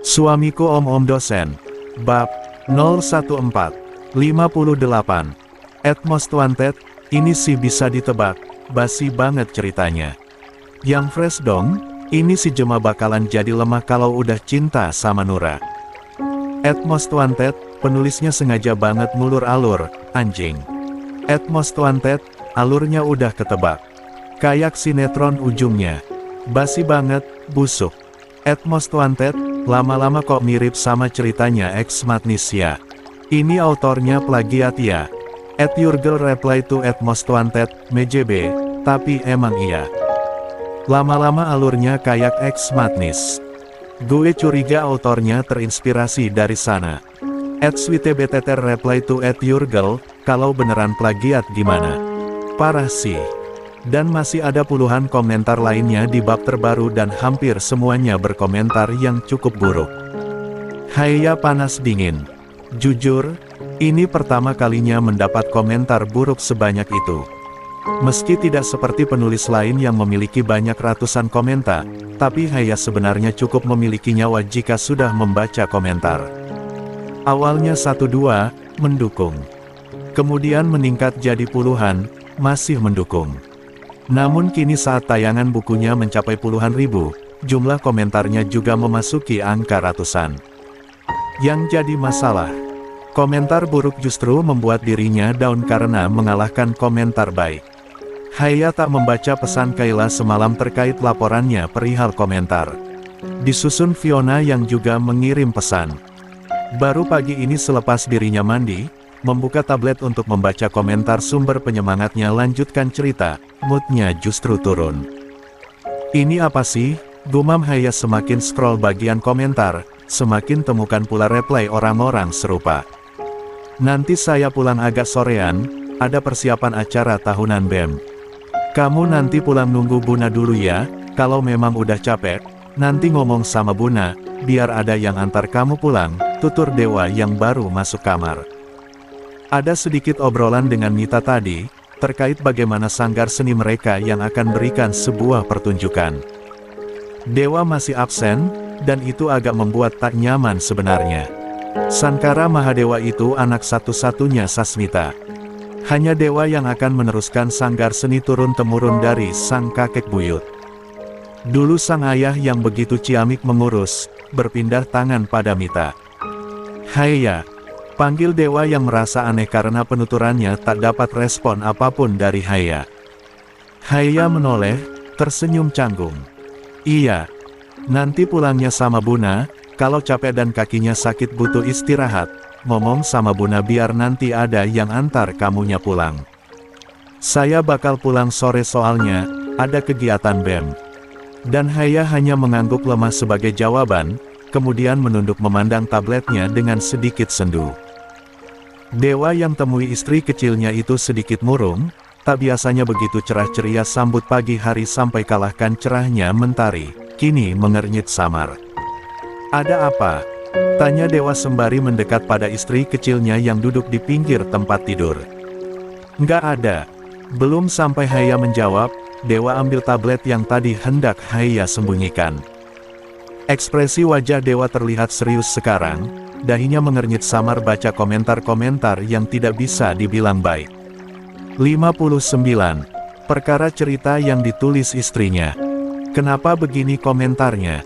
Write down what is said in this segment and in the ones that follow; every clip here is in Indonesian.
Suamiku Om dosen. Bab 014 58. At Most Wanted, ini sih bisa ditebak, basi banget ceritanya. Yang fresh dong, ini si Jema bakalan jadi lemah kalau udah cinta sama Nura. At Most Wanted, penulisnya sengaja banget ngulur alur, anjing. At Most Wanted, alurnya udah ketebak. Kayak sinetron ujungnya. Basi banget, busuk. At Most Wanted, lama-lama kok mirip sama ceritanya Ex Magnesia. Ini autornya plagiat ya. At Your Girl reply to At Most Wanted, MJB, tapi emang iya. Lama-lama alurnya kayak Ex Magnes. Gue curiga autornya terinspirasi dari sana. At Sweet BTT reply to At Your Girl, kalau beneran plagiat gimana? Parah sih. Dan masih ada puluhan komentar lainnya di bab terbaru dan hampir semuanya berkomentar yang cukup buruk. Haiya panas dingin. Jujur, ini pertama kalinya mendapat komentar buruk sebanyak itu. Meski tidak seperti penulis lain yang memiliki banyak ratusan komentar, tapi Haiya sebenarnya cukup memiliki nyawa jika sudah membaca komentar. Awalnya 1-2, mendukung. Kemudian meningkat jadi puluhan, masih mendukung. Namun kini saat tayangan bukunya mencapai puluhan ribu, jumlah komentarnya juga memasuki angka ratusan. Yang jadi masalah, komentar buruk justru membuat dirinya down karena mengalahkan komentar baik. Haiya tak membaca pesan Kayla semalam terkait laporannya perihal komentar. Disusun Fiona yang juga mengirim pesan. Baru pagi ini selepas dirinya mandi, membuka tablet untuk membaca komentar sumber penyemangatnya lanjutkan cerita, moodnya justru turun. Ini apa sih? Gumam Haiya semakin scroll bagian komentar, semakin temukan pula reply orang-orang serupa. Nanti saya pulang agak sorean, ada persiapan acara tahunan BEM. Kamu nanti pulang nunggu Buna dulu ya, kalau memang udah capek, nanti ngomong sama Buna, biar ada yang antar kamu pulang, tutur Dewa yang baru masuk kamar. Ada sedikit obrolan dengan Mita tadi, terkait bagaimana sanggar seni mereka yang akan berikan sebuah pertunjukan. Dewa masih absen, dan itu agak membuat tak nyaman sebenarnya. Sankara Mahadewa itu anak satu-satunya Sasmita. Hanya Dewa yang akan meneruskan sanggar seni turun-temurun dari sang kakek buyut. Dulu sang ayah yang begitu ciamik mengurus, berpindah tangan pada Mita. Haiya, panggil Dewa yang merasa aneh karena penuturannya tak dapat respon apapun dari Haiya. Haiya menoleh, tersenyum canggung. Iya, nanti pulangnya sama Buna, kalau capek dan kakinya sakit butuh istirahat, ngomong sama Buna biar nanti ada yang antar kamunya pulang. Saya bakal pulang sore soalnya, ada kegiatan BEM. Dan Haiya hanya mengangguk lemah sebagai jawaban, kemudian menunduk memandang tabletnya dengan sedikit sendu. Dewa yang temui istri kecilnya itu sedikit murung, tak biasanya begitu cerah ceria sambut pagi hari sampai kalahkan cerahnya mentari, kini mengernyit samar. Ada apa? Tanya Dewa sembari mendekat pada istri kecilnya yang duduk di pinggir tempat tidur. Nggak ada. Belum sampai Haiya menjawab, Dewa ambil tablet yang tadi hendak Haiya sembunyikan. Ekspresi wajah Dewa terlihat serius sekarang, dahinya mengernyit samar baca komentar-komentar yang tidak bisa dibilang baik. 59. Perkara cerita yang ditulis istrinya. Kenapa begini komentarnya?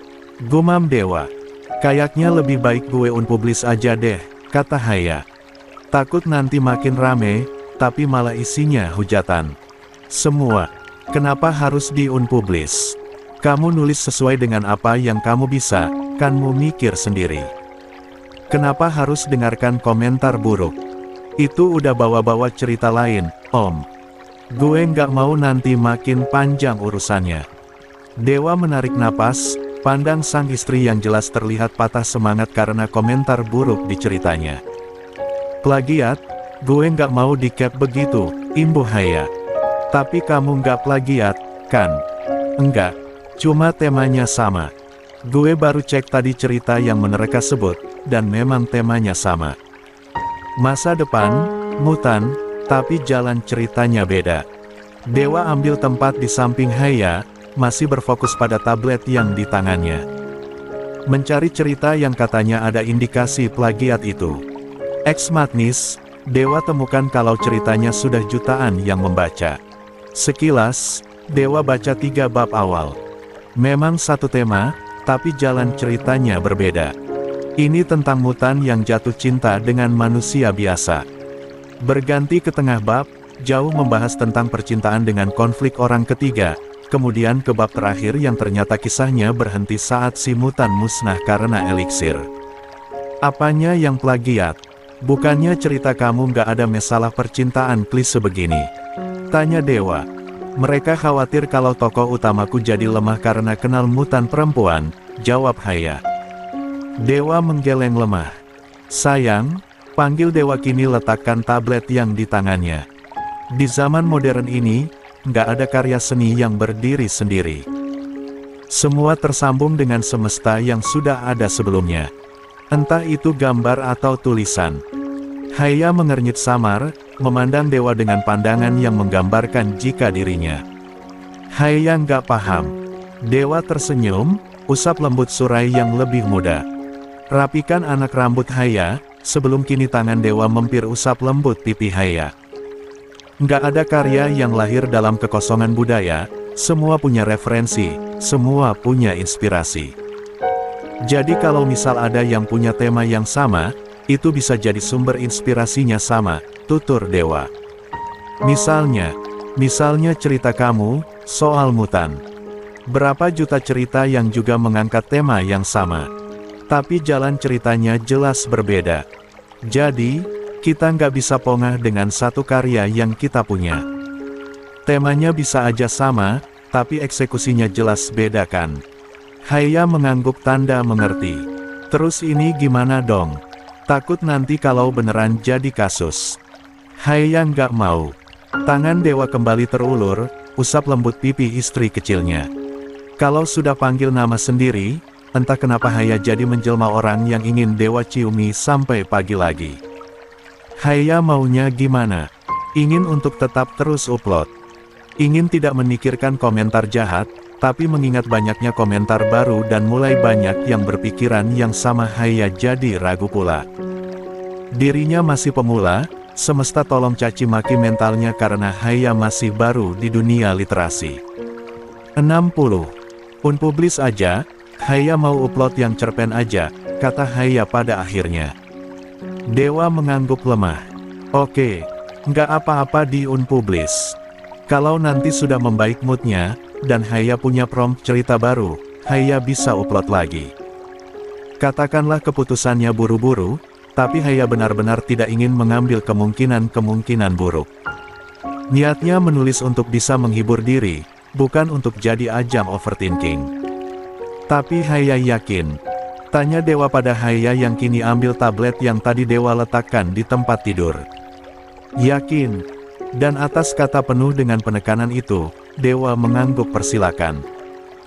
Gumam Dewa. Kayaknya lebih baik gue unpublish aja deh, kata Haiya. Takut nanti makin rame, tapi malah isinya hujatan. Semua. Kenapa harus di-unpublish? Kamu nulis sesuai dengan apa yang kamu bisa, kanmu mikir sendiri. Kenapa harus dengarkan komentar buruk? Itu udah bawa-bawa cerita lain, Om. Gue nggak mau nanti makin panjang urusannya. Dewa menarik napas, pandang sang istri yang jelas terlihat patah semangat karena komentar buruk di ceritanya. Plagiat? Gue nggak mau di-cap begitu, imbuh Haiya. Tapi kamu nggak plagiat, kan? Enggak. Cuma temanya sama. Gue baru cek tadi cerita yang menerka sebut, dan memang temanya sama. Masa depan, mutan, tapi jalan ceritanya beda. Dewa ambil tempat di samping Haiya, masih berfokus pada tablet yang di tangannya. Mencari cerita yang katanya ada indikasi plagiat itu. Ex Matnis, Dewa temukan kalau ceritanya sudah jutaan yang membaca. Sekilas, Dewa baca 3 bab awal. Memang satu tema, tapi jalan ceritanya berbeda. Ini tentang mutan yang jatuh cinta dengan manusia biasa. Berganti ke tengah bab, jauh membahas tentang percintaan dengan konflik orang ketiga. Kemudian ke bab terakhir yang ternyata kisahnya berhenti saat si mutan musnah karena eliksir. Apanya yang plagiat? Bukannya cerita kamu nggak ada masalah percintaan klise begini? Tanya Dewa. Mereka khawatir kalau tokoh utamaku jadi lemah karena kenal mutan perempuan, jawab Haya. Dewa menggeleng lemah. Sayang, panggil Dewa kini letakkan tablet yang di tangannya. Di zaman modern ini, nggak ada karya seni yang berdiri sendiri. Semua tersambung dengan semesta yang sudah ada sebelumnya. Entah itu gambar atau tulisan. Haya mengernyit samar, memandang Dewa dengan pandangan yang menggambarkan jika dirinya. Haya nggak paham. Dewa tersenyum, usap lembut surai yang lebih muda. Rapikan anak rambut Haya, sebelum kini tangan Dewa mempir usap lembut pipi Haya. Nggak ada karya yang lahir dalam kekosongan budaya, semua punya referensi, semua punya inspirasi. Jadi kalau misal ada yang punya tema yang sama, itu bisa jadi sumber inspirasinya sama, tutur Dewa. Misalnya cerita kamu, soal mutan. Berapa juta cerita yang juga mengangkat tema yang sama. Tapi jalan ceritanya jelas berbeda. Jadi, kita nggak bisa pongah dengan satu karya yang kita punya. Temanya bisa aja sama, tapi eksekusinya jelas beda kan? Haya mengangguk tanda mengerti. Terus ini gimana dong? Takut nanti kalau beneran jadi kasus. Haya nggak mau. Tangan Dewa kembali terulur, usap lembut pipi istri kecilnya. Kalau sudah panggil nama sendiri, entah kenapa Haya jadi menjelma orang yang ingin Dewa ciumi sampai pagi lagi. Haya maunya gimana? Ingin untuk tetap terus upload. Ingin tidak memikirkan komentar jahat, tapi mengingat banyaknya komentar baru dan mulai banyak yang berpikiran yang sama Haya jadi ragu pula. Dirinya masih pemula, semesta tolong caci maki mentalnya karena Haya masih baru di dunia literasi. 60. Unpublish aja, Haya mau upload yang cerpen aja, kata Haya pada akhirnya. Dewa mengangguk lemah. Oke, nggak apa-apa di unpublish. Kalau nanti sudah membaik moodnya, dan Haya punya prompt cerita baru, Haya bisa upload lagi. Katakanlah keputusannya buru-buru, tapi Haya benar-benar tidak ingin mengambil kemungkinan-kemungkinan buruk. Niatnya menulis untuk bisa menghibur diri, bukan untuk jadi ajang overthinking. Tapi Haya yakin. Tanya Dewa pada Haya yang kini ambil tablet yang tadi Dewa letakkan di tempat tidur. Yakin. Dan atas kata penuh dengan penekanan itu, Dewa mengangguk persilakan.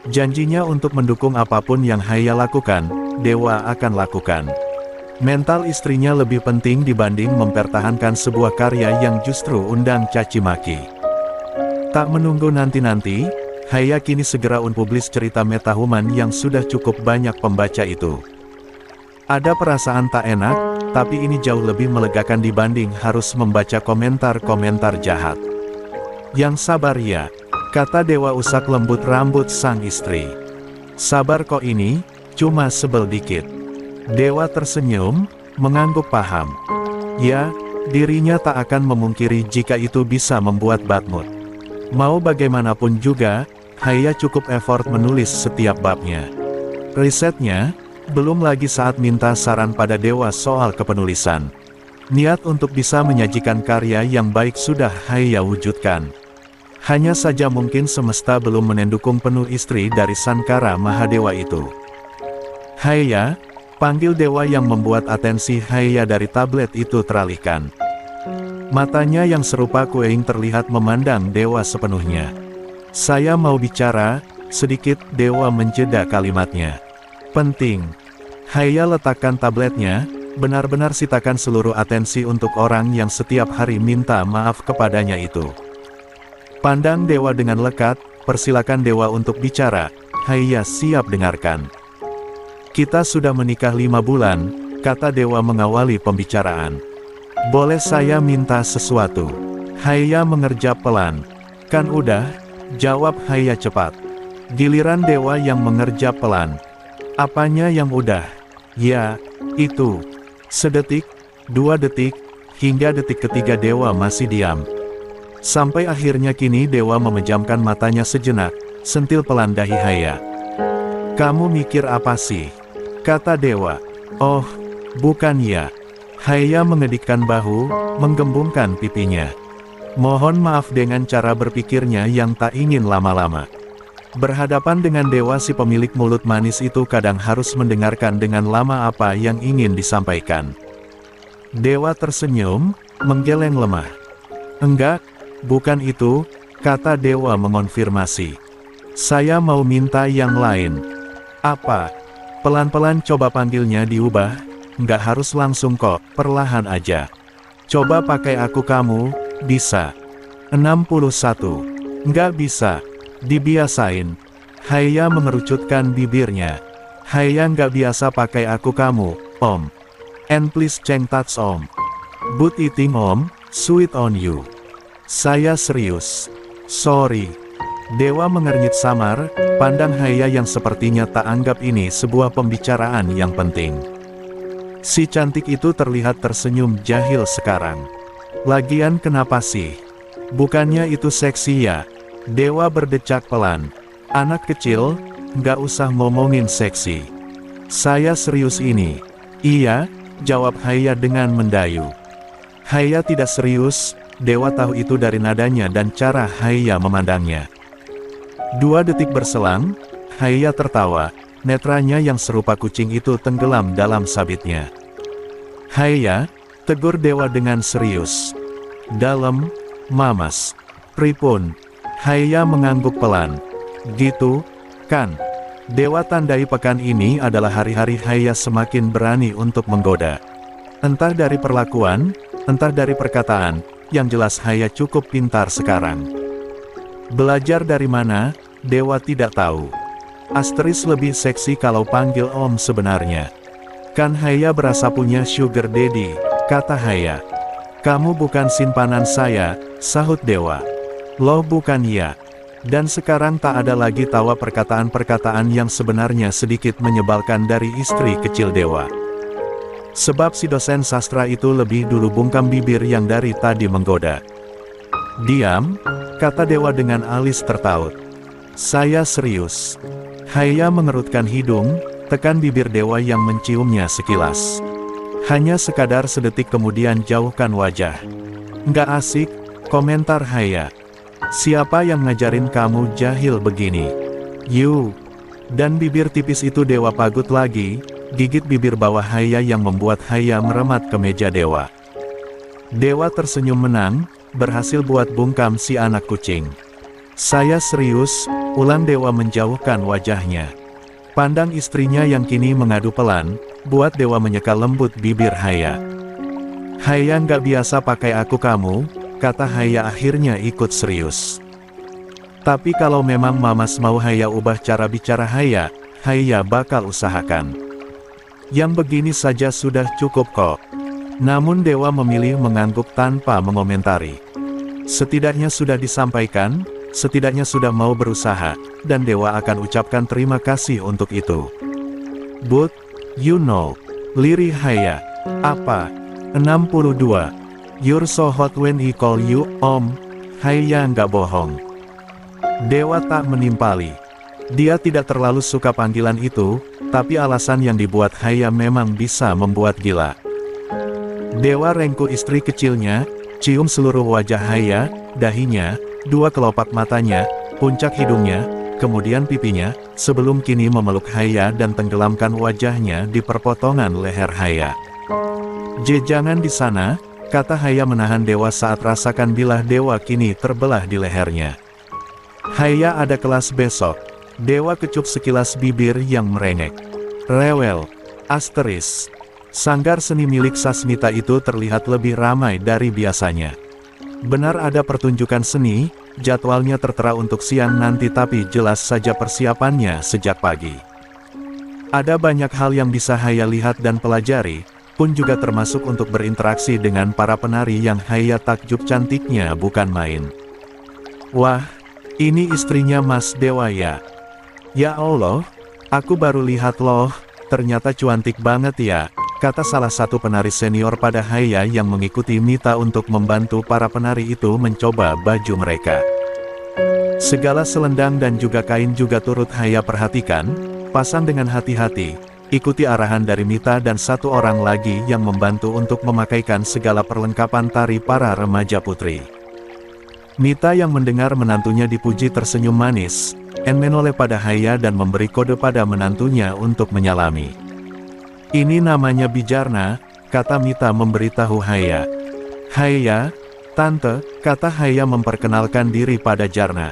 Janjinya untuk mendukung apapun yang Haya lakukan, Dewa akan lakukan. Mental istrinya lebih penting dibanding mempertahankan sebuah karya yang justru undang caci maki. Tak menunggu nanti-nanti, Haya kini segera unpublish cerita metahuman yang sudah cukup banyak pembaca itu. Ada perasaan tak enak, tapi ini jauh lebih melegakan dibanding harus membaca komentar-komentar jahat. Yang sabar ya, kata Dewa usap lembut rambut sang istri. Sabar kok ini, cuma sebel dikit. Dewa tersenyum, mengangguk paham. Ya, dirinya tak akan memungkiri jika itu bisa membuat bad mood. Mau bagaimanapun juga, Haya cukup effort menulis setiap babnya. Risetnya, belum lagi saat minta saran pada Dewa soal kepenulisan. Niat untuk bisa menyajikan karya yang baik sudah Haya wujudkan. Hanya saja mungkin semesta belum mendukung penuh istri dari Sankara Mahadewa itu. Haya, panggil Dewa yang membuat atensi Haya dari tablet itu teralihkan. Matanya yang serupa kuing terlihat memandang Dewa sepenuhnya. Saya mau bicara, sedikit Dewa menjeda kalimatnya. Penting. Haya letakkan tabletnya, benar-benar sitakan seluruh atensi untuk orang yang setiap hari minta maaf kepadanya itu. Pandang Dewa dengan lekat, persilakan Dewa untuk bicara, Haya siap dengarkan. Kita sudah menikah 5 bulan, kata Dewa mengawali pembicaraan. Boleh saya minta sesuatu? Haya mengerjap pelan. Kan udah, jawab Haya cepat. Giliran Dewa yang mengerjap pelan. Apanya yang udah? Ya, itu. Sedetik, 2 detik, hingga detik ketiga Dewa masih diam. Sampai akhirnya kini Dewa memejamkan matanya sejenak, sentil pelan dahi Haya. Kamu mikir apa sih? Kata Dewa. Oh, bukan ya. Haya mengedikkan bahu, menggembungkan pipinya. Mohon maaf dengan cara berpikirnya yang tak ingin lama-lama. Berhadapan dengan Dewa, si pemilik mulut manis itu kadang harus mendengarkan dengan lama apa yang ingin disampaikan. Dewa tersenyum, menggeleng lemah. Enggak, bukan itu, kata Dewa mengonfirmasi. Saya mau minta yang lain. Apa? Pelan-pelan coba panggilnya diubah, nggak harus langsung kok, perlahan aja. Coba pakai aku kamu, bisa. 61. Nggak bisa. Dibiasain. Haya mengerucutkan bibirnya. Haya nggak biasa pakai aku kamu, Om. And please ceng touch Om. But eating Om, sweet on you. Saya serius. Sorry. Dewa mengernyit samar, pandang Haya yang sepertinya tak anggap ini sebuah pembicaraan yang penting. Si cantik itu terlihat tersenyum jahil sekarang. Lagian kenapa sih? Bukannya itu seksi ya? Dewa berdecak pelan. Anak kecil, nggak usah ngomongin seksi. Saya serius ini. Iya, jawab Haya dengan mendayu. Haya tidak serius, Dewa tahu itu dari nadanya dan cara Haya memandangnya. 2 detik berselang, Haya tertawa, netranya yang serupa kucing itu tenggelam dalam sabitnya. Haya, tegur Dewa dengan serius. Dalam, mamas. Pripun? Haya mengangguk pelan. Gitu, kan? Dewa tandai pekan ini adalah hari-hari Haya semakin berani untuk menggoda. Entah dari perlakuan, entah dari perkataan, yang jelas Haya cukup pintar sekarang. Belajar dari mana? Dewa tidak tahu. Asteris lebih seksi kalau panggil Om sebenarnya. Kan Haya berasa punya sugar daddy, kata Haya. Kamu bukan simpanan saya, sahut Dewa. Loh bukan ya. Dan sekarang tak ada lagi tawa perkataan-perkataan yang sebenarnya sedikit menyebalkan dari istri kecil Dewa. Sebab si dosen sastra itu lebih dulu bungkam bibir yang dari tadi menggoda. Diam, kata Dewa dengan alis tertaut. Saya serius. Haya mengerutkan hidung, tekan bibir Dewa yang menciumnya sekilas. Hanya sekadar sedetik kemudian jauhkan wajah. Nggak asik, komentar Haya. Siapa yang ngajarin kamu jahil begini? You. Dan bibir tipis itu Dewa pagut lagi, gigit bibir bawah Haya yang membuat Haya meremat ke meja Dewa. Dewa tersenyum menang, berhasil buat bungkam si anak kucing. Saya serius, ulang Dewa menjauhkan wajahnya. Pandang istrinya yang kini mengadu pelan, buat Dewa menyeka lembut bibir Haya. Haya nggak biasa pakai aku kamu, kata Haya akhirnya ikut serius. Tapi kalau memang Mamas mau Haya ubah cara bicara Haya, Haya bakal usahakan. Yang begini saja sudah cukup kok. Namun Dewa memilih mengangguk tanpa mengomentari. Setidaknya sudah disampaikan, setidaknya sudah mau berusaha, dan Dewa akan ucapkan terima kasih untuk itu. But, you know, lirih Haya. Apa? 62. You're so hot when he call you, Om. Haya nggak bohong. Dewa tak menimpali. Dia tidak terlalu suka panggilan itu, tapi alasan yang dibuat Haya memang bisa membuat gila. Dewa rengkuh istri kecilnya, cium seluruh wajah Haya, dahinya, 2 kelopak matanya, puncak hidungnya, kemudian pipinya, sebelum kini memeluk Haya dan tenggelamkan wajahnya di perpotongan leher Haya. Jangan di sana, kata Haya menahan Dewa saat rasakan bilah Dewa kini terbelah di lehernya. Haya ada kelas besok. Dewa kecup sekilas bibir yang merengek. Rewel. Asteris. Sanggar seni milik Sasmita itu terlihat lebih ramai dari biasanya. Benar ada pertunjukan seni, jadwalnya tertera untuk siang nanti tapi jelas saja persiapannya sejak pagi. Ada banyak hal yang bisa Haya lihat dan pelajari, pun juga termasuk untuk berinteraksi dengan para penari yang Haya takjub cantiknya bukan main. Wah, ini istrinya Mas Dewa ya? Ya Allah, aku baru lihat loh, ternyata cantik banget ya, kata salah satu penari senior pada Haya yang mengikuti Mita untuk membantu para penari itu mencoba baju mereka. Segala selendang dan juga kain juga turut Haya perhatikan, pasang dengan hati-hati, ikuti arahan dari Mita dan satu orang lagi yang membantu untuk memakaikan segala perlengkapan tari para remaja putri. Mita yang mendengar menantunya dipuji tersenyum manis, menoleh pada Haya dan memberi kode pada menantunya untuk menyalami. Ini namanya Bijarna, kata Mita memberitahu Haya. Haya, Tante, kata Haya memperkenalkan diri pada Jarna.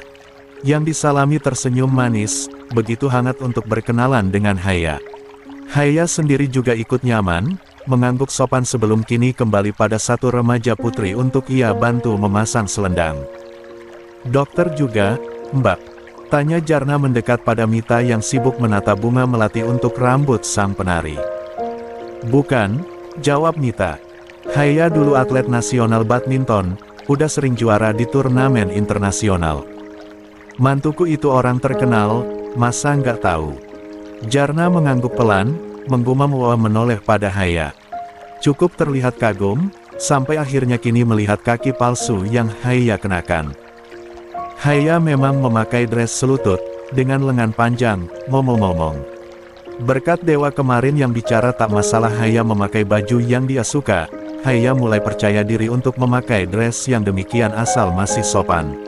Yang disalami tersenyum manis, begitu hangat untuk berkenalan dengan Haya. Haya sendiri juga ikut nyaman, mengangguk sopan sebelum kini kembali pada satu remaja putri untuk ia bantu memasang selendang. Dokter juga, Mbak? Tanya Jarna mendekat pada Mita yang sibuk menata bunga melati untuk rambut sang penari. Bukan, jawab Mita. Haya dulu atlet nasional badminton, udah sering juara di turnamen internasional. Mantuku itu orang terkenal, masa nggak tahu? Jarna mengangguk pelan, menggumam menoleh pada Haya. Cukup terlihat kagum, sampai akhirnya kini melihat kaki palsu yang Haya kenakan. Haya memang memakai dress selutut, dengan lengan panjang, ngomong-ngomong. Berkat Dewa kemarin yang bicara tak masalah Haya memakai baju yang dia suka, Haya mulai percaya diri untuk memakai dress yang demikian asal masih sopan.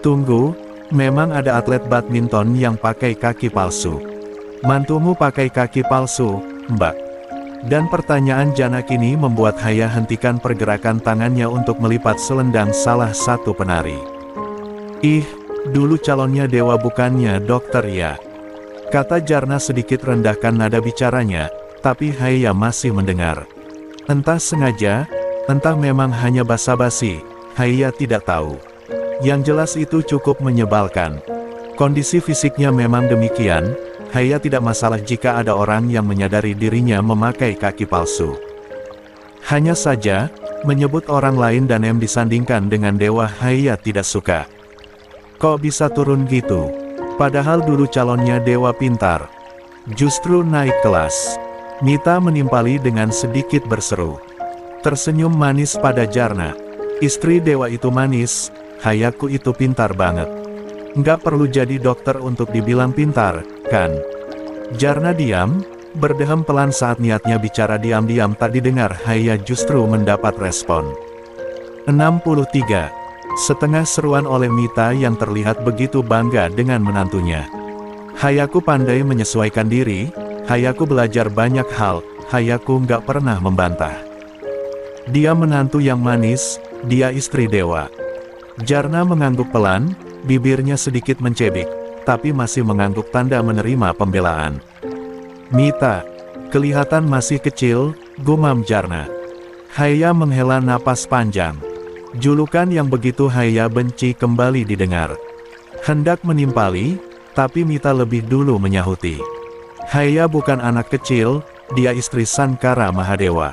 Tunggu, memang ada atlet badminton yang pakai kaki palsu. Mantumu pakai kaki palsu, Mbak? Dan pertanyaan Jana kini membuat Haya hentikan pergerakan tangannya untuk melipat selendang salah satu penari. Ih, dulu calonnya Dewa bukannya dokter ya? Kata Jarna sedikit rendahkan nada bicaranya, tapi Haya masih mendengar. Entah sengaja, entah memang hanya basa-basi, Haya tidak tahu. Yang jelas itu cukup menyebalkan. Kondisi fisiknya memang demikian, Haya tidak masalah jika ada orang yang menyadari dirinya memakai kaki palsu. Hanya saja, menyebut orang lain dan disandingkan dengan Dewa Haya tidak suka. Kok bisa turun gitu? Padahal dulu calonnya Dewa pintar. Justru naik kelas. Mita menimpali dengan sedikit berseru. Tersenyum manis pada Jarna. Istri Dewa itu manis, Hayaku itu pintar banget. Nggak perlu jadi dokter untuk dibilang pintar, kan? Jarna diam, berdehem pelan saat niatnya bicara diam-diam tak didengar. Haya justru mendapat respon. 63. Setengah seruan oleh Mita yang terlihat begitu bangga dengan menantunya. Hayaku pandai menyesuaikan diri, Hayaku belajar banyak hal, Hayaku nggak pernah membantah. Dia menantu yang manis, dia istri Dewa. Jarna mengangguk pelan, bibirnya sedikit mencebik, tapi masih mengangguk tanda menerima pembelaan. Mita, kelihatan masih kecil, gumam Jarna. Haya menghela napas panjang. Julukan yang begitu Haya benci kembali didengar. Hendak menimpali, tapi Mita lebih dulu menyahuti. Haya bukan anak kecil, dia istri Sankara Mahadewa.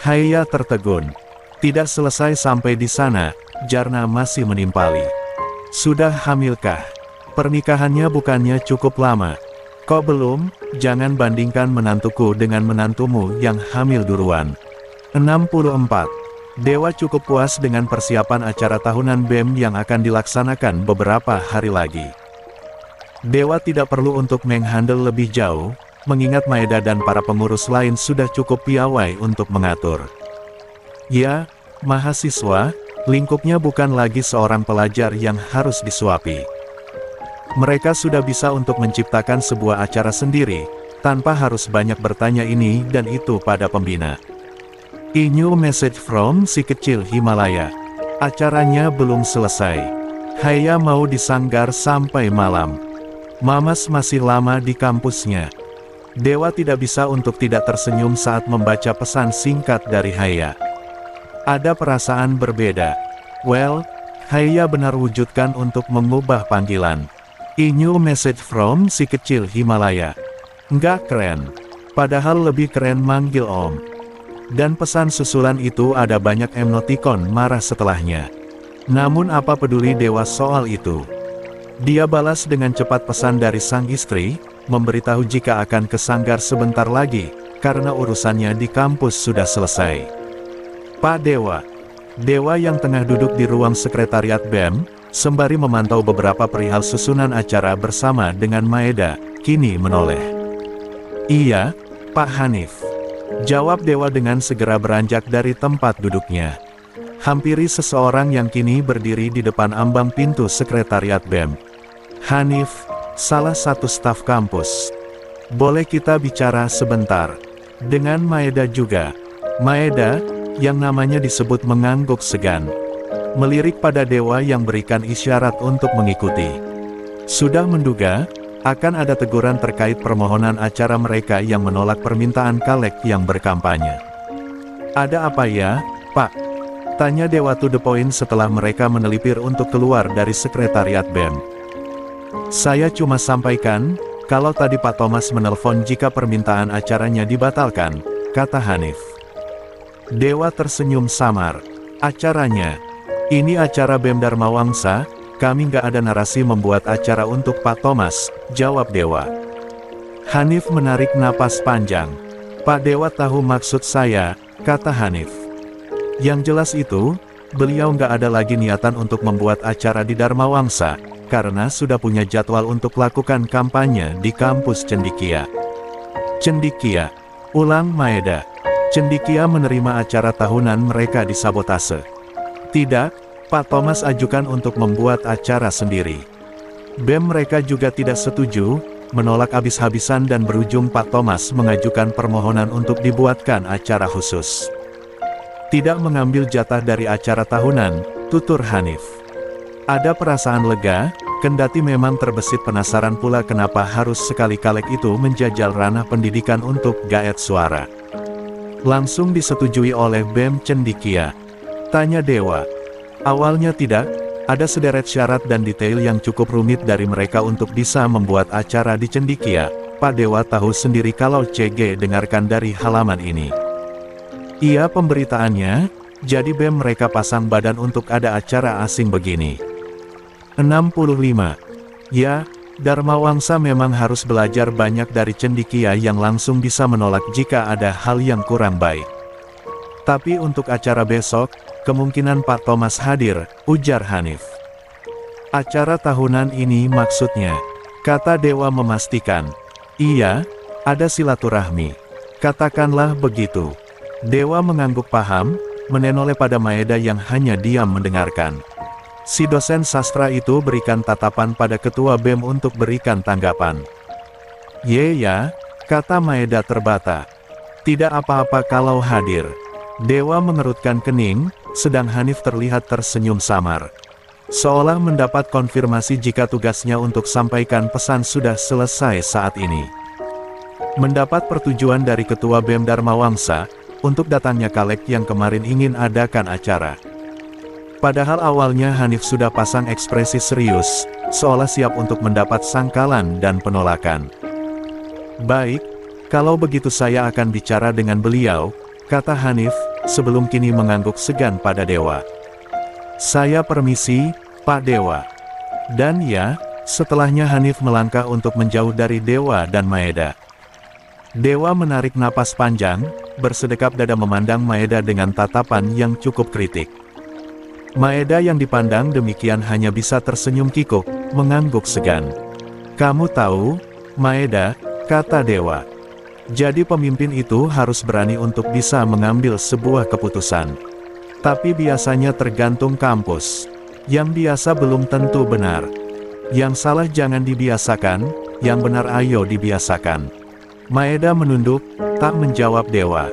Haya tertegun. Tidak selesai sampai di sana, Jarna masih menimpali. Sudah hamilkah? Pernikahannya bukannya cukup lama? Kok belum? Jangan bandingkan menantuku dengan menantumu yang hamil duluan. 64. Dewa cukup puas dengan persiapan acara tahunan BEM yang akan dilaksanakan beberapa hari lagi. Dewa tidak perlu untuk menghandle lebih jauh, mengingat Maeda dan para pengurus lain sudah cukup piawai untuk mengatur. Ya, mahasiswa, lingkupnya bukan lagi seorang pelajar yang harus disuapi. Mereka sudah bisa untuk menciptakan sebuah acara sendiri, tanpa harus banyak bertanya ini dan itu pada pembina. New message from si kecil Himalaya. Acaranya belum selesai. Haya mau disanggar sampai malam. Mamas masih lama di kampusnya. Dewa tidak bisa untuk tidak tersenyum saat membaca pesan singkat dari Haya. Ada perasaan berbeda. Well, Haya benar wujudkan untuk mengubah panggilan. New message from si kecil Himalaya. Nggak keren. Padahal lebih keren manggil Om. Dan pesan susulan itu ada banyak emoticon marah setelahnya. Namun apa peduli Dewa soal itu. Dia balas dengan cepat pesan dari sang istri, memberitahu jika akan ke sanggar sebentar lagi, karena urusannya di kampus sudah selesai. Pak Dewa. Dewa yang tengah duduk di ruang sekretariat BEM, sembari memantau beberapa perihal susunan acara bersama dengan Maeda, kini menoleh. Iya, Pak Hanif. Jawab Dewa dengan segera beranjak dari tempat duduknya. Hampiri seseorang yang kini berdiri di depan ambang pintu sekretariat BEM. Hanif, salah satu staf kampus. Boleh kita bicara sebentar? Dengan Maeda juga. Maeda, yang namanya disebut mengangguk segan. Melirik pada Dewa yang berikan isyarat untuk mengikuti. Sudah menduga, akan ada teguran terkait permohonan acara mereka yang menolak permintaan caleg yang berkampanye. Ada apa ya, Pak? Tanya Dewa to the point setelah mereka menelipir untuk keluar dari sekretariat BEM. Saya cuma sampaikan, kalau tadi Pak Thomas menelpon jika permintaan acaranya dibatalkan, kata Hanif. Dewa tersenyum samar. Acaranya? Ini acara BEM Dharma Wangsa, kami nggak ada narasi membuat acara untuk Pak Thomas, jawab Dewa. Hanif menarik napas panjang. Pak Dewa tahu maksud saya, kata Hanif. Yang jelas itu, beliau nggak ada lagi niatan untuk membuat acara di Dharma Wangsa, karena sudah punya jadwal untuk lakukan kampanye di kampus Cendikia. Cendikia, ulang Maeda. Cendikia menerima acara tahunan mereka disabotase. Tidak, Pak Thomas ajukan untuk membuat acara sendiri. BEM mereka juga tidak setuju, menolak habis-habisan dan berujung Pak Thomas mengajukan permohonan untuk dibuatkan acara khusus. Tidak mengambil jatah dari acara tahunan, tutur Hanif. Ada perasaan lega, kendati memang terbesit penasaran pula kenapa harus sekali caleg itu menjajal ranah pendidikan untuk gaet suara. Langsung disetujui oleh BEM Cendikia. Tanya Dewa. Awalnya tidak, ada sederet syarat dan detail yang cukup rumit dari mereka untuk bisa membuat acara di Cendikia. Pak Dewa tahu sendiri kalau CG dengarkan dari halaman ini. Iya pemberitaannya, jadi BEM mereka pasang badan untuk ada acara asing begini. 65. Ya, Dharma Wangsa memang harus belajar banyak dari Cendikia yang langsung bisa menolak jika ada hal yang kurang baik. Tapi untuk acara besok, kemungkinan Pak Thomas hadir, ujar Hanif. Acara tahunan ini maksudnya, kata Dewa memastikan. Iya, ada silaturahmi. Katakanlah begitu. Dewa mengangguk paham, menoleh pada Maeda yang hanya diam mendengarkan. Si dosen sastra itu berikan tatapan pada ketua BEM untuk berikan tanggapan. Ya, kata Maeda terbata. Tidak apa-apa kalau hadir. Dewa mengerutkan kening, sedang Hanif terlihat tersenyum samar. Seolah mendapat konfirmasi jika tugasnya untuk sampaikan pesan sudah selesai saat ini. Mendapat persetujuan dari ketua BEM Dharma Wangsa, untuk datangnya caleg yang kemarin ingin adakan acara. Padahal awalnya Hanif sudah pasang ekspresi serius, seolah siap untuk mendapat sangkalan dan penolakan. Baik, kalau begitu saya akan bicara dengan beliau, kata Hanif, sebelum kini mengangguk segan pada Dewa. Saya permisi, Pak Dewa. Dan ya, setelahnya Hanif melangkah untuk menjauh dari Dewa dan Maeda. Dewa menarik napas panjang, bersedekap dada memandang Maeda dengan tatapan yang cukup kritik. Maeda yang dipandang demikian hanya bisa tersenyum kikuk, mengangguk segan. Kamu tahu, Maeda, kata Dewa. Jadi pemimpin itu harus berani untuk bisa mengambil sebuah keputusan. Tapi biasanya tergantung kampus. Yang biasa belum tentu benar. Yang salah jangan dibiasakan, yang benar ayo dibiasakan. Maeda menunduk, tak menjawab Dewa.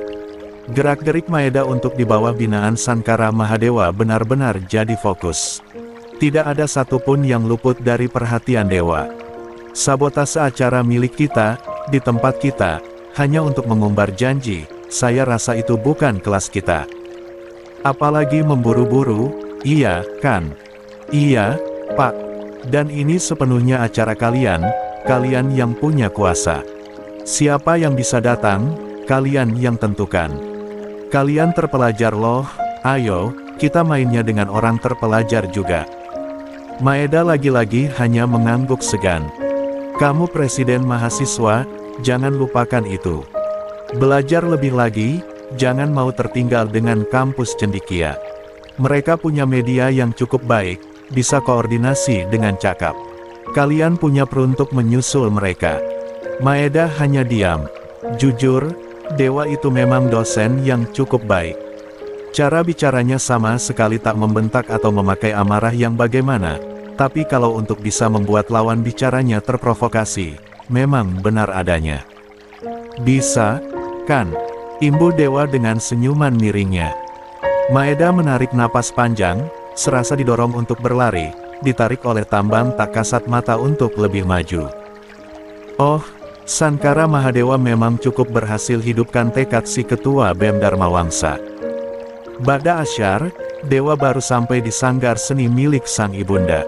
Gerak-gerik Maeda untuk di bawah binaan Sankara Mahadewa benar-benar jadi fokus. Tidak ada satupun yang luput dari perhatian Dewa. Sabotase acara milik kita, di tempat kita, hanya untuk mengumbar janji, saya rasa itu bukan kelas kita. Apalagi memburu-buru, iya, kan? Iya, Pak. Dan ini sepenuhnya acara kalian, kalian yang punya kuasa. Siapa yang bisa datang, kalian yang tentukan. Kalian terpelajar loh, ayo, kita mainnya dengan orang terpelajar juga. Maeda lagi-lagi hanya mengangguk segan. Kamu presiden mahasiswa, jangan lupakan itu. Belajar lebih lagi, jangan mau tertinggal dengan kampus cendekia. Mereka punya media yang cukup baik, bisa koordinasi dengan cakap. Kalian punya peruntuk menyusul mereka. Maeda hanya diam. Jujur, Dewa itu memang dosen yang cukup baik. Cara bicaranya sama sekali tak membentak atau memakai amarah yang bagaimana, tapi kalau untuk bisa membuat lawan bicaranya terprovokasi, memang benar adanya. Bisa, kan? Imbu Dewa dengan senyuman miringnya. Maeda menarik napas panjang, serasa didorong untuk berlari, ditarik oleh Tambang tak kasat mata untuk lebih maju. Oh, Sankara Mahadewa memang cukup berhasil hidupkan tekad si ketua BEM Dharma Wangsa. Ba'da Asyar, Dewa baru sampai di sanggar seni milik sang ibunda.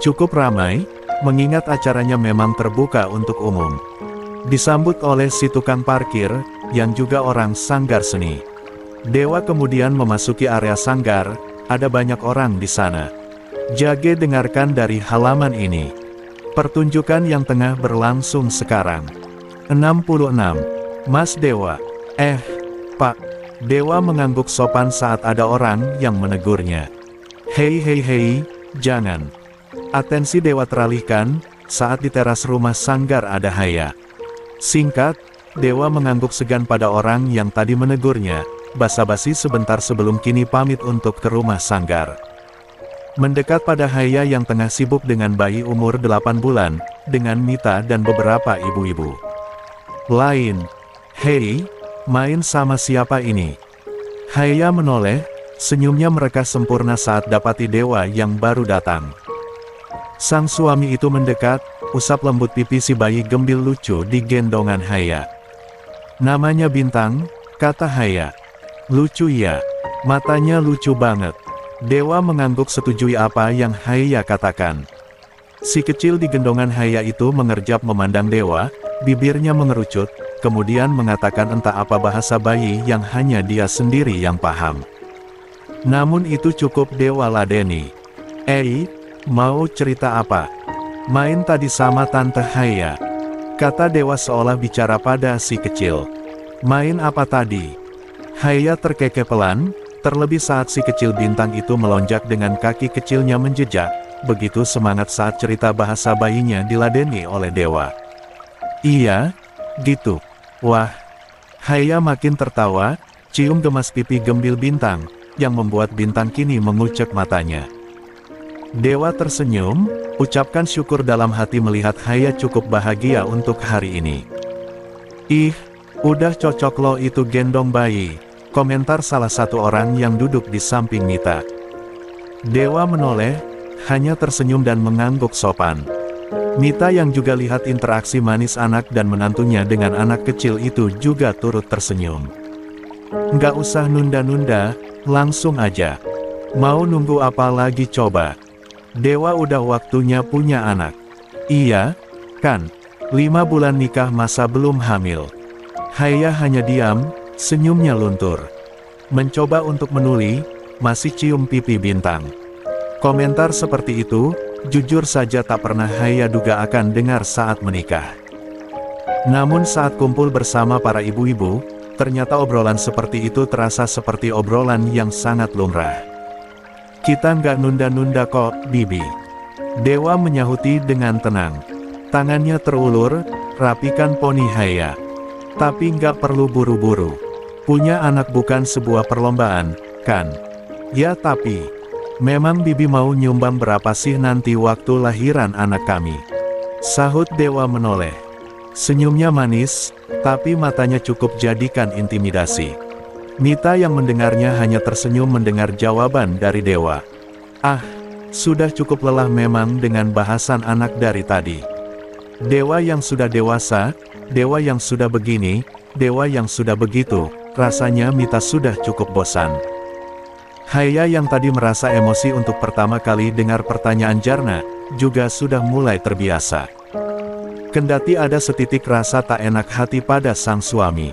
Cukup ramai, mengingat acaranya memang terbuka untuk umum. Disambut oleh si tukang parkir, yang juga orang sanggar seni. Dewa kemudian memasuki area sanggar, ada banyak orang di sana. Jage dengarkan dari halaman ini. Pertunjukan yang tengah berlangsung sekarang. 66. Mas Dewa. Pak. Dewa mengangguk sopan saat ada orang yang menegurnya. Hei, jangan. Atensi Dewa teralihkan, saat di teras rumah sanggar ada Haya. Singkat, Dewa mengangguk segan pada orang yang tadi menegurnya, basa-basi sebentar sebelum kini pamit untuk ke rumah sanggar. Mendekat pada Haya yang tengah sibuk dengan bayi umur 8 bulan, dengan Mita dan beberapa ibu-ibu lain. Hei, main sama siapa ini? Haya menoleh, senyumnya mereka sempurna saat dapati Dewa yang baru datang. Sang suami itu mendekat, usap lembut pipi si bayi gembil lucu di gendongan Haya. Namanya Bintang, kata Haya. Lucu ya, matanya lucu banget. Dewa mengangguk setujui apa yang Haya katakan. Si kecil di gendongan Haya itu mengerjap memandang Dewa, bibirnya mengerucut, kemudian mengatakan entah apa bahasa bayi yang hanya dia sendiri yang paham. Namun itu cukup Dewa ladeni. Mau cerita apa? Main tadi sama Tante Haya, kata Dewa seolah bicara pada si kecil. Main apa tadi? Haya terkekeh pelan, terlebih saat si kecil Bintang itu melonjak dengan kaki kecilnya menjejak, begitu semangat saat cerita bahasa bayinya diladeni oleh Dewa. Iya, gitu. Wah. Haya makin tertawa, cium gemas pipi gembil Bintang, yang membuat Bintang kini mengucek matanya. Dewa tersenyum, ucapkan syukur dalam hati melihat Haya cukup bahagia untuk hari ini. Udah cocok lo itu gendong bayi, komentar salah satu orang yang duduk di samping Mita. Dewa menoleh, hanya tersenyum dan mengangguk sopan. Mita yang juga lihat interaksi manis anak dan menantunya dengan anak kecil itu juga turut tersenyum. Nggak usah nunda-nunda, langsung aja. Mau nunggu apa lagi coba? Dewa udah waktunya punya anak. Iya, kan? 5 bulan nikah masa belum hamil. Haya hanya diam, senyumnya luntur. Mencoba untuk menuli, masih cium pipi Bintang. Komentar seperti itu, jujur saja tak pernah Haya duga akan dengar saat menikah. Namun saat kumpul bersama para ibu-ibu, ternyata obrolan seperti itu terasa seperti obrolan yang sangat lumrah. Kita nggak nunda-nunda kok, Bibi. Dewa menyahuti dengan tenang. Tangannya terulur, rapikan poni Haya. Tapi nggak perlu buru-buru. Punya anak bukan sebuah perlombaan, kan? Ya tapi, memang Bibi mau nyumbang berapa sih nanti waktu lahiran anak kami? Sahut Dewa menoleh. Senyumnya manis, tapi matanya cukup jadikan intimidasi. Mita yang mendengarnya hanya tersenyum mendengar jawaban dari Dewa. Sudah cukup lelah memang dengan bahasan anak dari tadi. Dewa yang sudah dewasa, Dewa yang sudah begini, Dewa yang sudah begitu, rasanya Mita sudah cukup bosan. Haya yang tadi merasa emosi untuk pertama kali dengar pertanyaan Jarna, juga sudah mulai terbiasa. Kendati ada setitik rasa tak enak hati pada sang suami.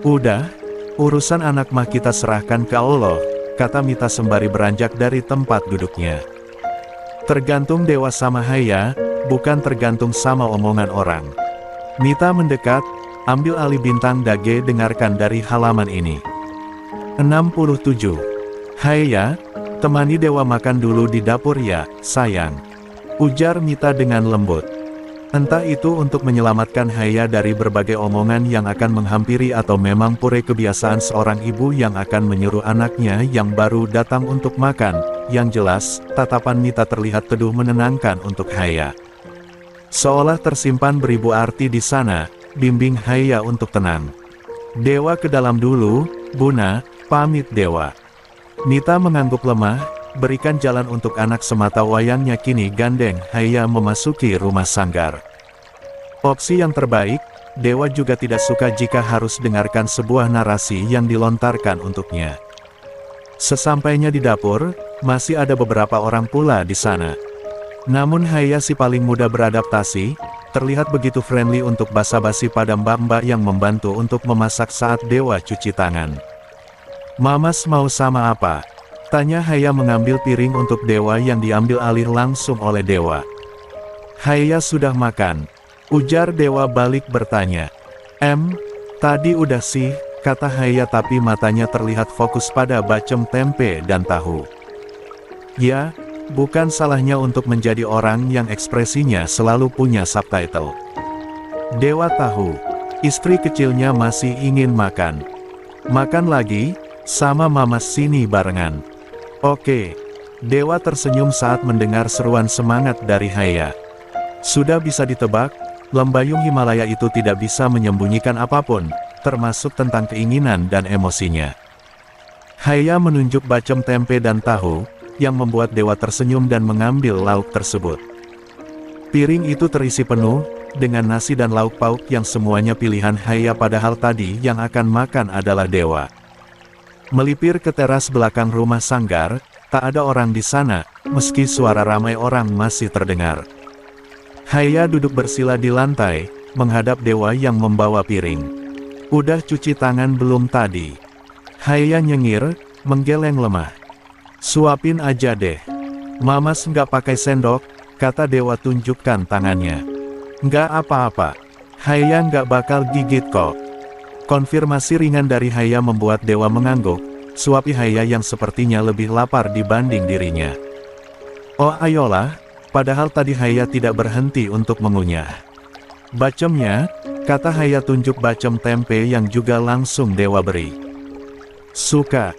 "Udah, urusan anak mah kita serahkan ke Allah," kata Mita sembari beranjak dari tempat duduknya. "Tergantung Dewa sama Haya, bukan tergantung sama omongan orang." Mita mendekat, ambil alih bintang dage dengarkan dari halaman ini. 67. "Haya, temani Dewa makan dulu di dapur ya, sayang," ujar Mita dengan lembut. Entah itu untuk menyelamatkan Haya dari berbagai omongan yang akan menghampiri atau memang pure kebiasaan seorang ibu yang akan menyuruh anaknya yang baru datang untuk makan. Yang jelas, tatapan Mita terlihat teduh menenangkan untuk Haya. Seolah tersimpan beribu arti di sana, bimbing Haya untuk tenang. "Dewa ke dalam dulu, Buna, pamit Dewa." Mita mengangguk lemah, berikan jalan untuk anak semata wayangnya kini gandeng Haya memasuki rumah sanggar. Opsi yang terbaik, Dewa juga tidak suka jika harus dengarkan sebuah narasi yang dilontarkan untuknya. Sesampainya di dapur, masih ada beberapa orang pula di sana. Namun Haya si paling muda beradaptasi, terlihat begitu friendly untuk basa-basi pada mbak-mbak yang membantu untuk memasak saat Dewa cuci tangan. "Mamas mau sama apa?" tanya Haya mengambil piring untuk Dewa yang diambil alih langsung oleh Dewa. "Haya sudah makan," ujar Dewa balik bertanya. Tadi udah sih," kata Haya tapi matanya terlihat fokus pada bacem tempe dan tahu. Ya, bukan salahnya untuk menjadi orang yang ekspresinya selalu punya subtitle. Dewa tahu, istri kecilnya masih ingin makan. "Makan lagi, sama Mamas sini barengan." "Oke." Dewa tersenyum saat mendengar seruan semangat dari Haya. Sudah bisa ditebak, lembayung Himalaya itu tidak bisa menyembunyikan apapun, termasuk tentang keinginan dan emosinya. Haya menunjuk bacem tempe dan tahu, yang membuat Dewa tersenyum dan mengambil lauk tersebut. Piring itu terisi penuh, dengan nasi dan lauk pauk yang semuanya pilihan Haya padahal tadi yang akan makan adalah Dewa. Melipir ke teras belakang rumah sanggar, tak ada orang di sana, meski suara ramai orang masih terdengar. Haya duduk bersila di lantai, menghadap Dewa yang membawa piring. "Udah cuci tangan belum tadi?" Haya nyengir, menggeleng lemah. "Suapin aja deh." "Mamas nggak pakai sendok," kata Dewa tunjukkan tangannya. "Nggak apa-apa. Haya nggak bakal gigit kok." Konfirmasi ringan dari Haya membuat Dewa mengangguk, suapi Haya yang sepertinya lebih lapar dibanding dirinya. "Oh ayolah," padahal tadi Haya tidak berhenti untuk mengunyah. "Bacemnya," kata Haya tunjuk bacem tempe yang juga langsung Dewa beri. Suka.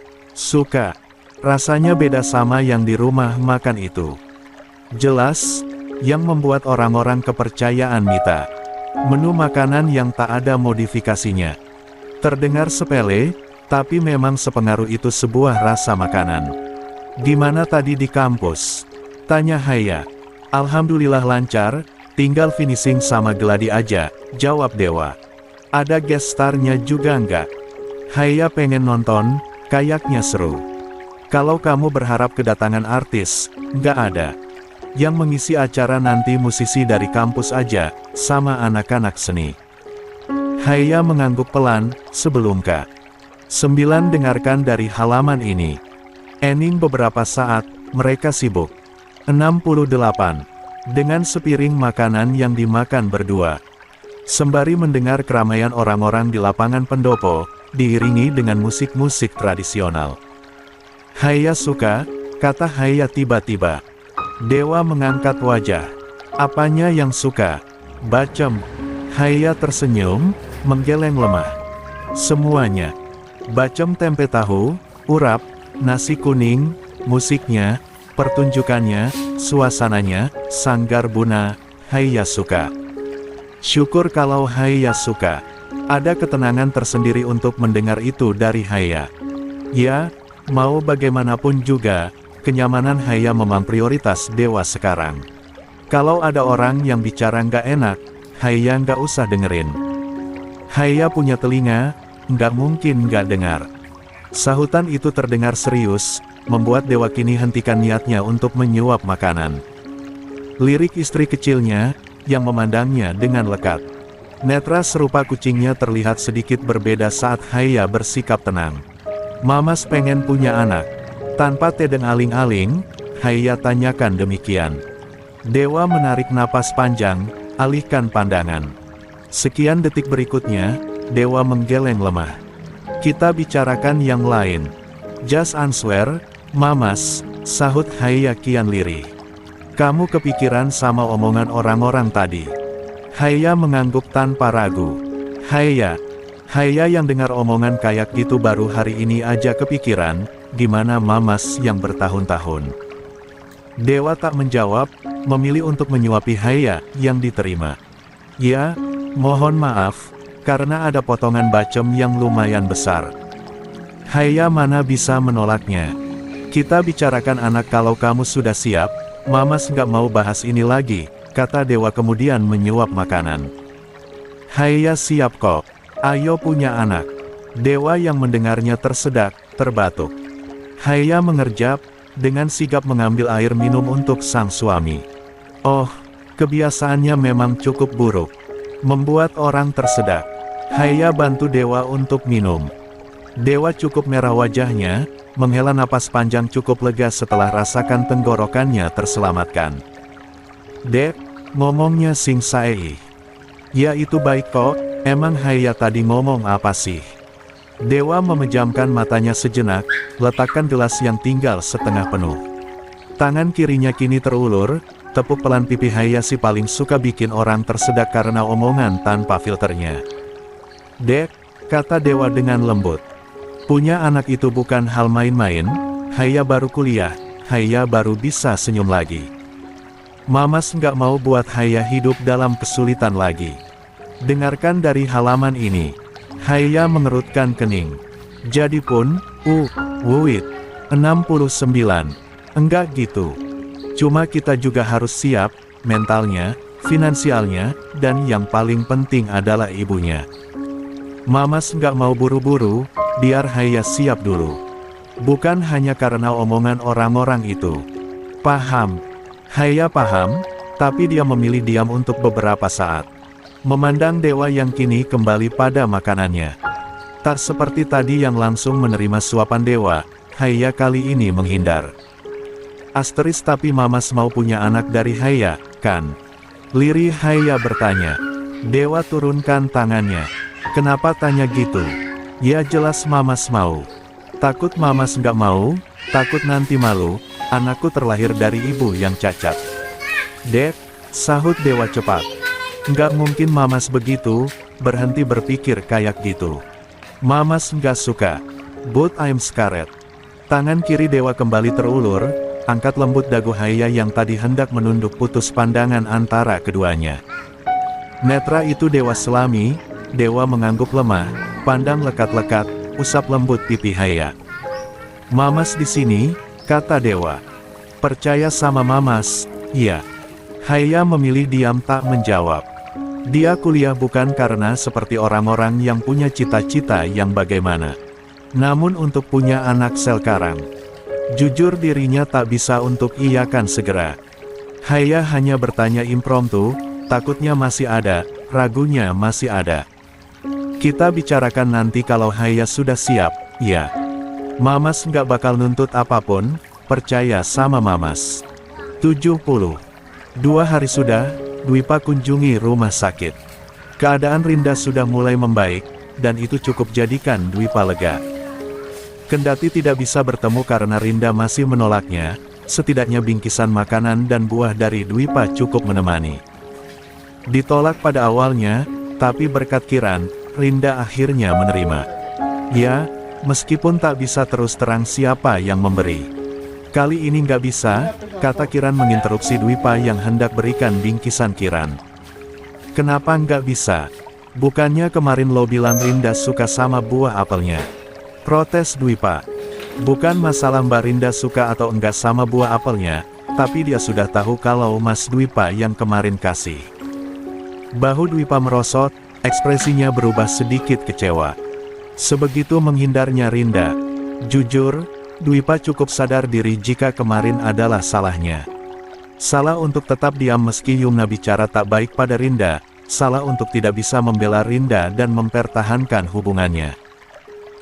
Rasanya beda sama yang di rumah makan itu." Jelas, yang membuat orang-orang kepercayaan Mita. Menu makanan yang tak ada modifikasinya. Terdengar sepele, tapi memang sepengaruh itu sebuah rasa makanan. "Gimana tadi di kampus?" tanya Haya. "Alhamdulillah lancar, tinggal finishing sama geladi aja," jawab Dewa. "Ada guest star-nya juga nggak?" Haya pengen nonton, kayaknya seru. "Kalau kamu berharap kedatangan artis, nggak ada. Yang mengisi acara nanti musisi dari kampus aja, sama anak-anak seni." Haya mengangguk pelan, sebelum K9 dengarkan dari halaman ini. Ening beberapa saat, mereka sibuk. 68. Dengan sepiring makanan yang dimakan berdua. Sembari mendengar keramaian orang-orang di lapangan pendopo, diiringi dengan musik-musik tradisional. "Haya suka," kata Haya tiba-tiba. Dewa mengangkat wajah. "Apanya yang suka?" "Bacem." Haya tersenyum, menggeleng lemah. "Semuanya. Bacem tempe tahu, urap, nasi kuning, musiknya, pertunjukannya, suasananya, sanggar Buna, Haya suka." Syukur kalau Haya suka. Ada ketenangan tersendiri untuk mendengar itu dari Haya. Ya, mau bagaimanapun juga, kenyamanan Haya memang prioritas Dewa sekarang. Kalau ada orang yang bicara nggak enak, Haya nggak usah dengerin. Haya punya telinga, nggak mungkin nggak dengar. Sahutan itu terdengar serius, membuat Dewa kini hentikan niatnya untuk menyuap makanan. Lirik istri kecilnya, yang memandangnya dengan lekat. Netra serupa kucingnya terlihat sedikit berbeda saat Haya bersikap tenang. Mamas pengen punya anak. Tanpa tedeng aling-aling, Haya tanyakan demikian. Dewa menarik napas panjang, alihkan pandangan. Sekian detik berikutnya, Dewa menggeleng lemah. Kita bicarakan yang lain. Just answer, Mamas, sahut Haya kian lirih. Kamu kepikiran sama omongan orang-orang tadi. Haya mengangguk tanpa ragu. Haya yang dengar omongan kayak gitu baru hari ini aja kepikiran, gimana Mamas yang bertahun-tahun. Dewa tak menjawab, memilih untuk menyuapi Haya yang diterima. Ya, mohon maaf, karena ada potongan bacem yang lumayan besar. Haya mana bisa menolaknya. Kita bicarakan anak kalau kamu sudah siap, Mamas nggak mau bahas ini lagi, kata Dewa kemudian menyuap makanan. Haya siap kok, ayo punya anak. Dewa yang mendengarnya tersedak, terbatuk. Haya mengerjap, dengan sigap mengambil air minum untuk sang suami. Oh, kebiasaannya memang cukup buruk. Membuat orang tersedak. Haya bantu Dewa untuk minum. Dewa cukup merah wajahnya, menghela napas panjang cukup lega setelah rasakan tenggorokannya terselamatkan. Dek, ngomongnya Sing Sae. Ya itu baik kok, emang Haya tadi ngomong apa sih? Dewa memejamkan matanya sejenak, letakkan gelas yang tinggal setengah penuh. Tangan kirinya kini terulur, tepuk pelan pipi Haya si paling suka bikin orang tersedak karena omongan tanpa filternya. Dek, kata Dewa dengan lembut. Punya anak itu bukan hal main-main, Haya baru kuliah, Haya baru bisa senyum lagi. Mamas nggak mau buat Haya hidup dalam kesulitan lagi. Dengarkan dari halaman ini. Haya mengerutkan kening. Jadipun, Wuit, 69. Enggak gitu. Cuma kita juga harus siap, mentalnya, finansialnya, dan yang paling penting adalah ibunya. Mamas nggak mau buru-buru, biar Haya siap dulu. Bukan hanya karena omongan orang-orang itu. Paham. Haya paham, tapi dia memilih diam untuk beberapa saat. Memandang Dewa yang kini kembali pada makanannya. Tak seperti tadi yang langsung menerima suapan Dewa, Haya kali ini menghindar. Asteris tapi Mamas mau punya anak dari Haya, kan? Lirih Haya bertanya. Dewa turunkan tangannya. Kenapa tanya gitu? Ya jelas Mamas mau. Takut Mamas nggak mau, takut nanti malu, anakku terlahir dari ibu yang cacat. Dek, sahut Dewa cepat. Nggak mungkin Mamas begitu, berhenti berpikir kayak gitu. Mamas nggak suka. But I'm scared. Tangan kiri Dewa kembali terulur, angkat lembut dagu Haya yang tadi hendak menunduk putus pandangan antara keduanya. Netra itu Dewa selami, Dewa mengangguk lemah, pandang lekat-lekat, usap lembut pipi Haya. Mamas di sini, kata Dewa. Percaya sama Mamas, iya. Haya memilih diam tak menjawab. Dia kuliah bukan karena seperti orang-orang yang punya cita-cita yang bagaimana. Namun untuk punya anak sekarang. Jujur dirinya tak bisa untuk iyakan segera. Haya hanya bertanya impromptu, takutnya masih ada, ragunya masih ada. Kita bicarakan nanti kalau Haya sudah siap, ya. Mamas nggak bakal nuntut apapun, percaya sama Mamas. 70. 2 hari sudah, Dwipa kunjungi rumah sakit. Keadaan Rinda sudah mulai membaik, dan itu cukup jadikan Dwipa lega. Kendati tidak bisa bertemu karena Rinda masih menolaknya, setidaknya bingkisan makanan dan buah dari Dwipa cukup menemani. Ditolak pada awalnya, tapi berkat Kiran, Rinda akhirnya menerima. Ya, meskipun tak bisa terus terang siapa yang memberi. Kali ini nggak bisa, kata Kiran menginterupsi Dwipa yang hendak berikan bingkisan Kiran. Kenapa nggak bisa? Bukannya kemarin lo bilang Rinda suka sama buah apelnya? Protes Dwipa. Bukan masalah Mbak Rinda suka atau enggak sama buah apelnya, tapi dia sudah tahu kalau Mas Dwipa yang kemarin kasih. Bahu Dwipa merosot, ekspresinya berubah sedikit kecewa. Sebegitu menghindarnya Rinda. Jujur, Dwipa cukup sadar diri jika kemarin adalah salahnya. Salah untuk tetap diam meski Yumna bicara tak baik pada Rinda, salah untuk tidak bisa membela Rinda dan mempertahankan hubungannya.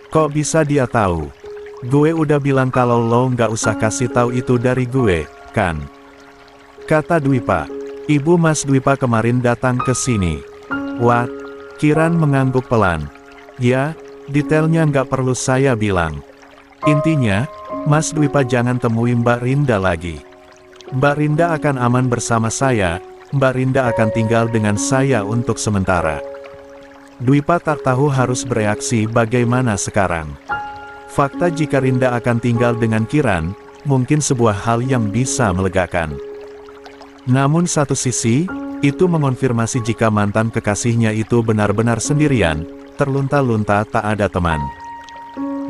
Kok bisa dia tahu? Gue udah bilang kalau lo nggak usah kasih tahu itu dari gue, kan? Kata Dwipa. Ibu Mas Dwipa kemarin datang ke sini. What? Kiran mengangguk pelan. Ya, detailnya nggak perlu saya bilang. Intinya, Mas Dwipa jangan temui Mbak Rinda lagi. Mbak Rinda akan aman bersama saya, Mbak Rinda akan tinggal dengan saya untuk sementara. Dwipa tak tahu harus bereaksi bagaimana sekarang. Fakta jika Rinda akan tinggal dengan Kiran, mungkin sebuah hal yang bisa melegakan. Namun satu sisi, itu mengonfirmasi jika mantan kekasihnya itu benar-benar sendirian, terlunta-lunta tak ada teman.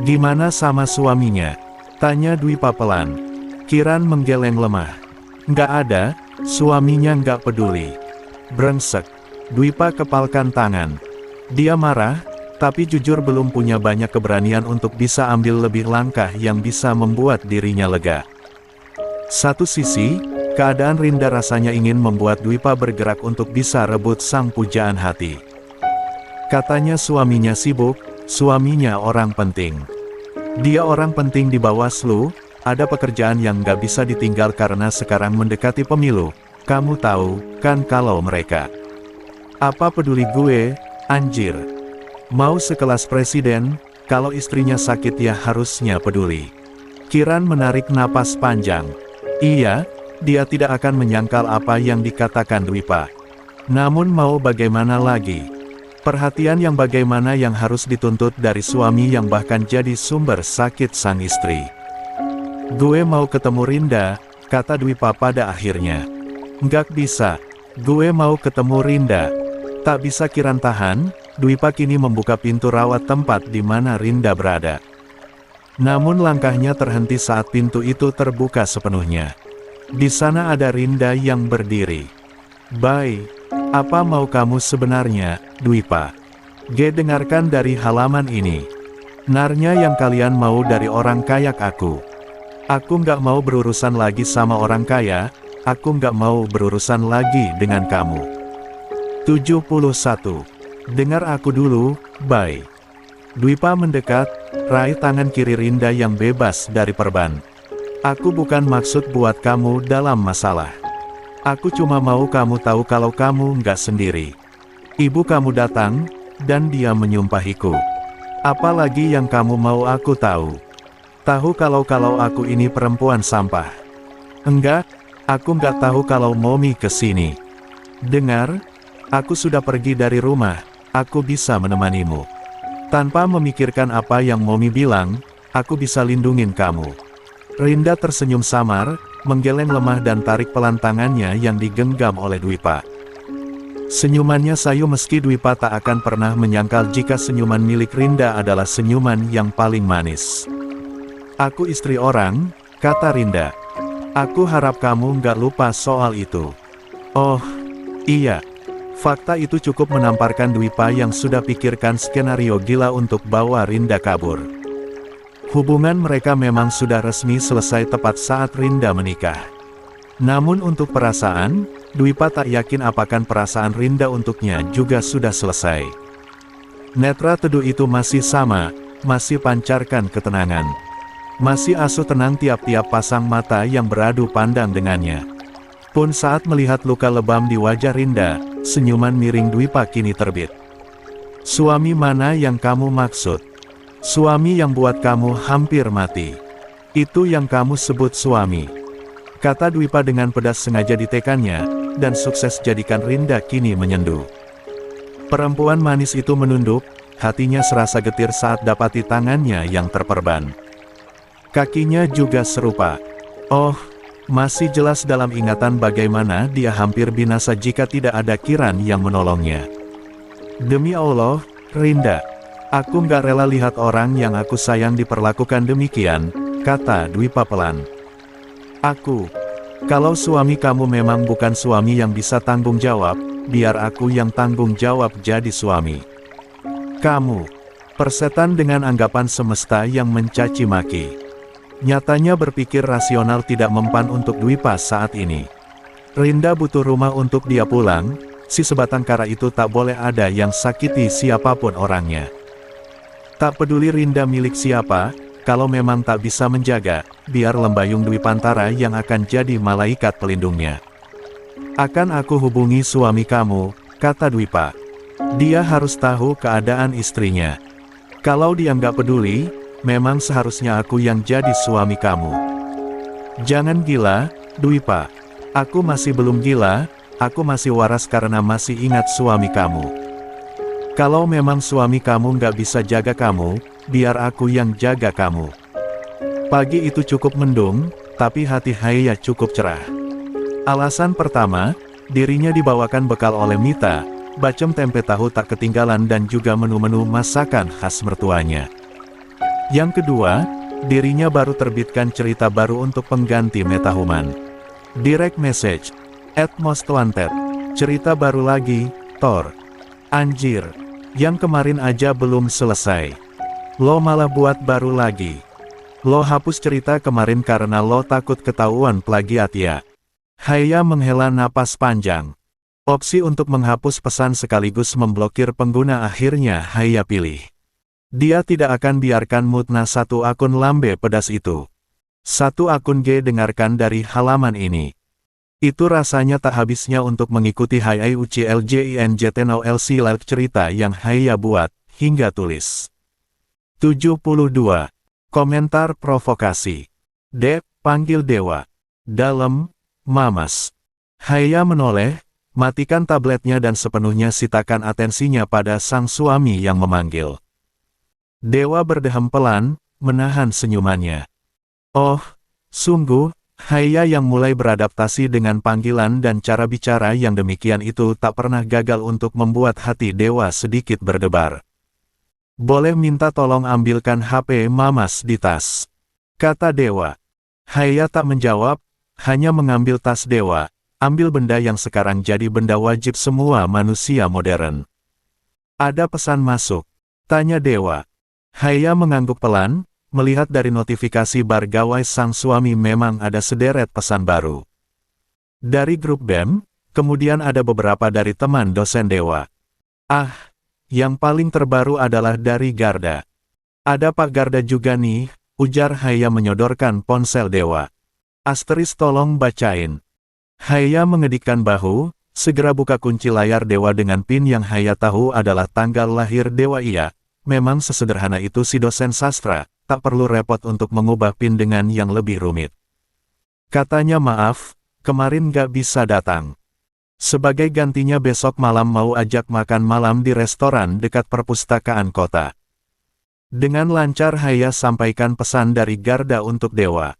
Gimana sama suaminya? Tanya Dwipa pelan. Kiran menggeleng lemah. Nggak ada, suaminya nggak peduli. Brengsek. Dwipa kepalkan tangan. Dia marah, tapi jujur belum punya banyak keberanian untuk bisa ambil lebih langkah yang bisa membuat dirinya lega. Satu sisi, keadaan Rinda rasanya ingin membuat Dwipa bergerak untuk bisa rebut sang pujaan hati. Katanya suaminya sibuk, suaminya orang penting. Dia orang penting di Bawaslu, ada pekerjaan yang nggak bisa ditinggal karena sekarang mendekati pemilu. Kamu tahu, kan kalau mereka. Apa peduli gue? Anjir. Mau sekelas presiden, kalau istrinya sakit ya harusnya peduli. Kiran menarik napas panjang. Iya, dia tidak akan menyangkal apa yang dikatakan Dwipa. Namun mau bagaimana lagi? Perhatian yang bagaimana yang harus dituntut dari suami yang bahkan jadi sumber sakit sang istri. Gue mau ketemu Rinda, kata Dwipa pada akhirnya. Nggak bisa, gue mau ketemu Rinda. Tak bisa Kiran tahan, Dwipa kini membuka pintu rawat tempat di mana Rinda berada. Namun langkahnya terhenti saat pintu itu terbuka sepenuhnya. Di sana ada Rinda yang berdiri. Bye, apa mau kamu sebenarnya, Dwipa? Gue dengarkan dari halaman ini. Narnya yang kalian mau dari orang kayak aku. Aku nggak mau berurusan lagi sama orang kaya, aku nggak mau berurusan lagi dengan kamu. 71. Dengar aku dulu, bye. Dwipa mendekat, raih tangan kiri Rinda yang bebas dari perban. Aku bukan maksud buat kamu dalam masalah. Aku cuma mau kamu tahu kalau kamu nggak sendiri. Ibu kamu datang, dan dia menyumpahiku. Apalagi yang kamu mau aku tahu? Tahu kalau aku ini perempuan sampah. Enggak, aku nggak tahu kalau Momi kesini. Dengar, aku sudah pergi dari rumah, aku bisa menemanimu. Tanpa memikirkan apa yang Momi bilang, aku bisa lindungin kamu. Rinda tersenyum samar, menggeleng lemah dan tarik pelan tangannya yang digenggam oleh Dwipa. Senyumannya sayu meski Dwipa tak akan pernah menyangkal jika senyuman milik Rinda adalah senyuman yang paling manis. Aku istri orang, kata Rinda. Aku harap kamu nggak lupa soal itu. Oh, iya. Fakta itu cukup menamparkan Dwipa yang sudah pikirkan skenario gila untuk bawa Rinda kabur. Hubungan mereka memang sudah resmi selesai tepat saat Rinda menikah. Namun untuk perasaan, Dwipa tak yakin apakah perasaan Rinda untuknya juga sudah selesai. Netra teduh itu masih sama, masih pancarkan ketenangan. Masih asuh tenang tiap-tiap pasang mata yang beradu pandang dengannya. Pun saat melihat luka lebam di wajah Rinda, senyuman miring Dwipa kini terbit. Suami mana yang kamu maksud? Suami yang buat kamu hampir mati. Itu yang kamu sebut suami. Kata Dwipa dengan pedas sengaja ditekannya, dan sukses jadikan Rinda kini menyendu. Perempuan manis itu menunduk, hatinya serasa getir saat dapati tangannya yang terperban. Kakinya juga serupa. Oh, masih jelas dalam ingatan bagaimana dia hampir binasa jika tidak ada Kiran yang menolongnya. Demi Allah, Rinda, aku nggak rela lihat orang yang aku sayang diperlakukan demikian, kata Dwipa pelan. Kalau suami kamu memang bukan suami yang bisa tanggung jawab, biar aku yang tanggung jawab jadi suami. Kamu, persetan dengan anggapan semesta yang mencaci maki. Nyatanya berpikir rasional tidak mempan untuk Dwipa saat ini. Rinda butuh rumah untuk dia pulang, si sebatang kara itu tak boleh ada yang sakiti siapapun orangnya. Tak peduli Rinda milik siapa, kalau memang tak bisa menjaga, biar Lembayung Dwipantara yang akan jadi malaikat pelindungnya. Akan aku hubungi suami kamu, kata Dwipa. Dia harus tahu keadaan istrinya. Kalau dia nggak peduli, memang seharusnya aku yang jadi suami kamu. Jangan gila, Dwipa. Aku masih belum gila, aku masih waras karena masih ingat suami kamu. Kalau memang suami kamu nggak bisa jaga kamu, biar aku yang jaga kamu. Pagi itu cukup mendung, tapi hati Haya cukup cerah. Alasan pertama, dirinya dibawakan bekal oleh Mita, bacem tempe tahu tak ketinggalan dan juga menu-menu masakan khas mertuanya. Yang kedua, dirinya baru terbitkan cerita baru untuk pengganti Metahuman. Direct message, @mostwanted, cerita baru lagi, Thor. Anjir, yang kemarin aja belum selesai. Lo malah buat baru lagi. Lo hapus cerita kemarin karena lo takut ketahuan plagiat ya. Haya menghela napas panjang. Opsi untuk menghapus pesan sekaligus memblokir pengguna akhirnya Haya pilih. Dia tidak akan biarkan mutna satu akun lambe pedas itu. Satu akun G dengarkan dari halaman ini. Itu rasanya tak habisnya untuk mengikuti HIUCLJINJTNOLC live cerita yang Haya buat, hingga tulis. 72. Komentar provokasi. Dep, panggil dewa. Dalam, Mamas. Haya menoleh, matikan tabletnya dan sepenuhnya sitakan atensinya pada sang suami yang memanggil. Dewa berdehem pelan, menahan senyumannya. Oh, sungguh, Haya yang mulai beradaptasi dengan panggilan dan cara bicara yang demikian itu tak pernah gagal untuk membuat hati Dewa sedikit berdebar. Boleh minta tolong ambilkan HP Mamas di tas, kata Dewa. Haya tak menjawab, hanya mengambil tas Dewa, ambil benda yang sekarang jadi benda wajib semua manusia modern. Ada pesan masuk, tanya Dewa. Haya mengangguk pelan, melihat dari notifikasi bar gawai sang suami memang ada sederet pesan baru. Dari grup BEM, kemudian ada beberapa dari teman dosen Dewa. Ah, yang paling terbaru adalah dari Garda. Ada Pak Garda juga nih, ujar Haya menyodorkan ponsel Dewa. Asteris tolong bacain. Haya mengedikkan bahu, segera buka kunci layar Dewa dengan PIN yang Haya tahu adalah tanggal lahir Dewa. Iya, memang sesederhana itu si dosen sastra, tak perlu repot untuk mengubah PIN dengan yang lebih rumit. Katanya maaf, kemarin gak bisa datang. Sebagai gantinya besok malam mau ajak makan malam di restoran dekat perpustakaan kota. Dengan lancar Haya sampaikan pesan dari Garda untuk Dewa.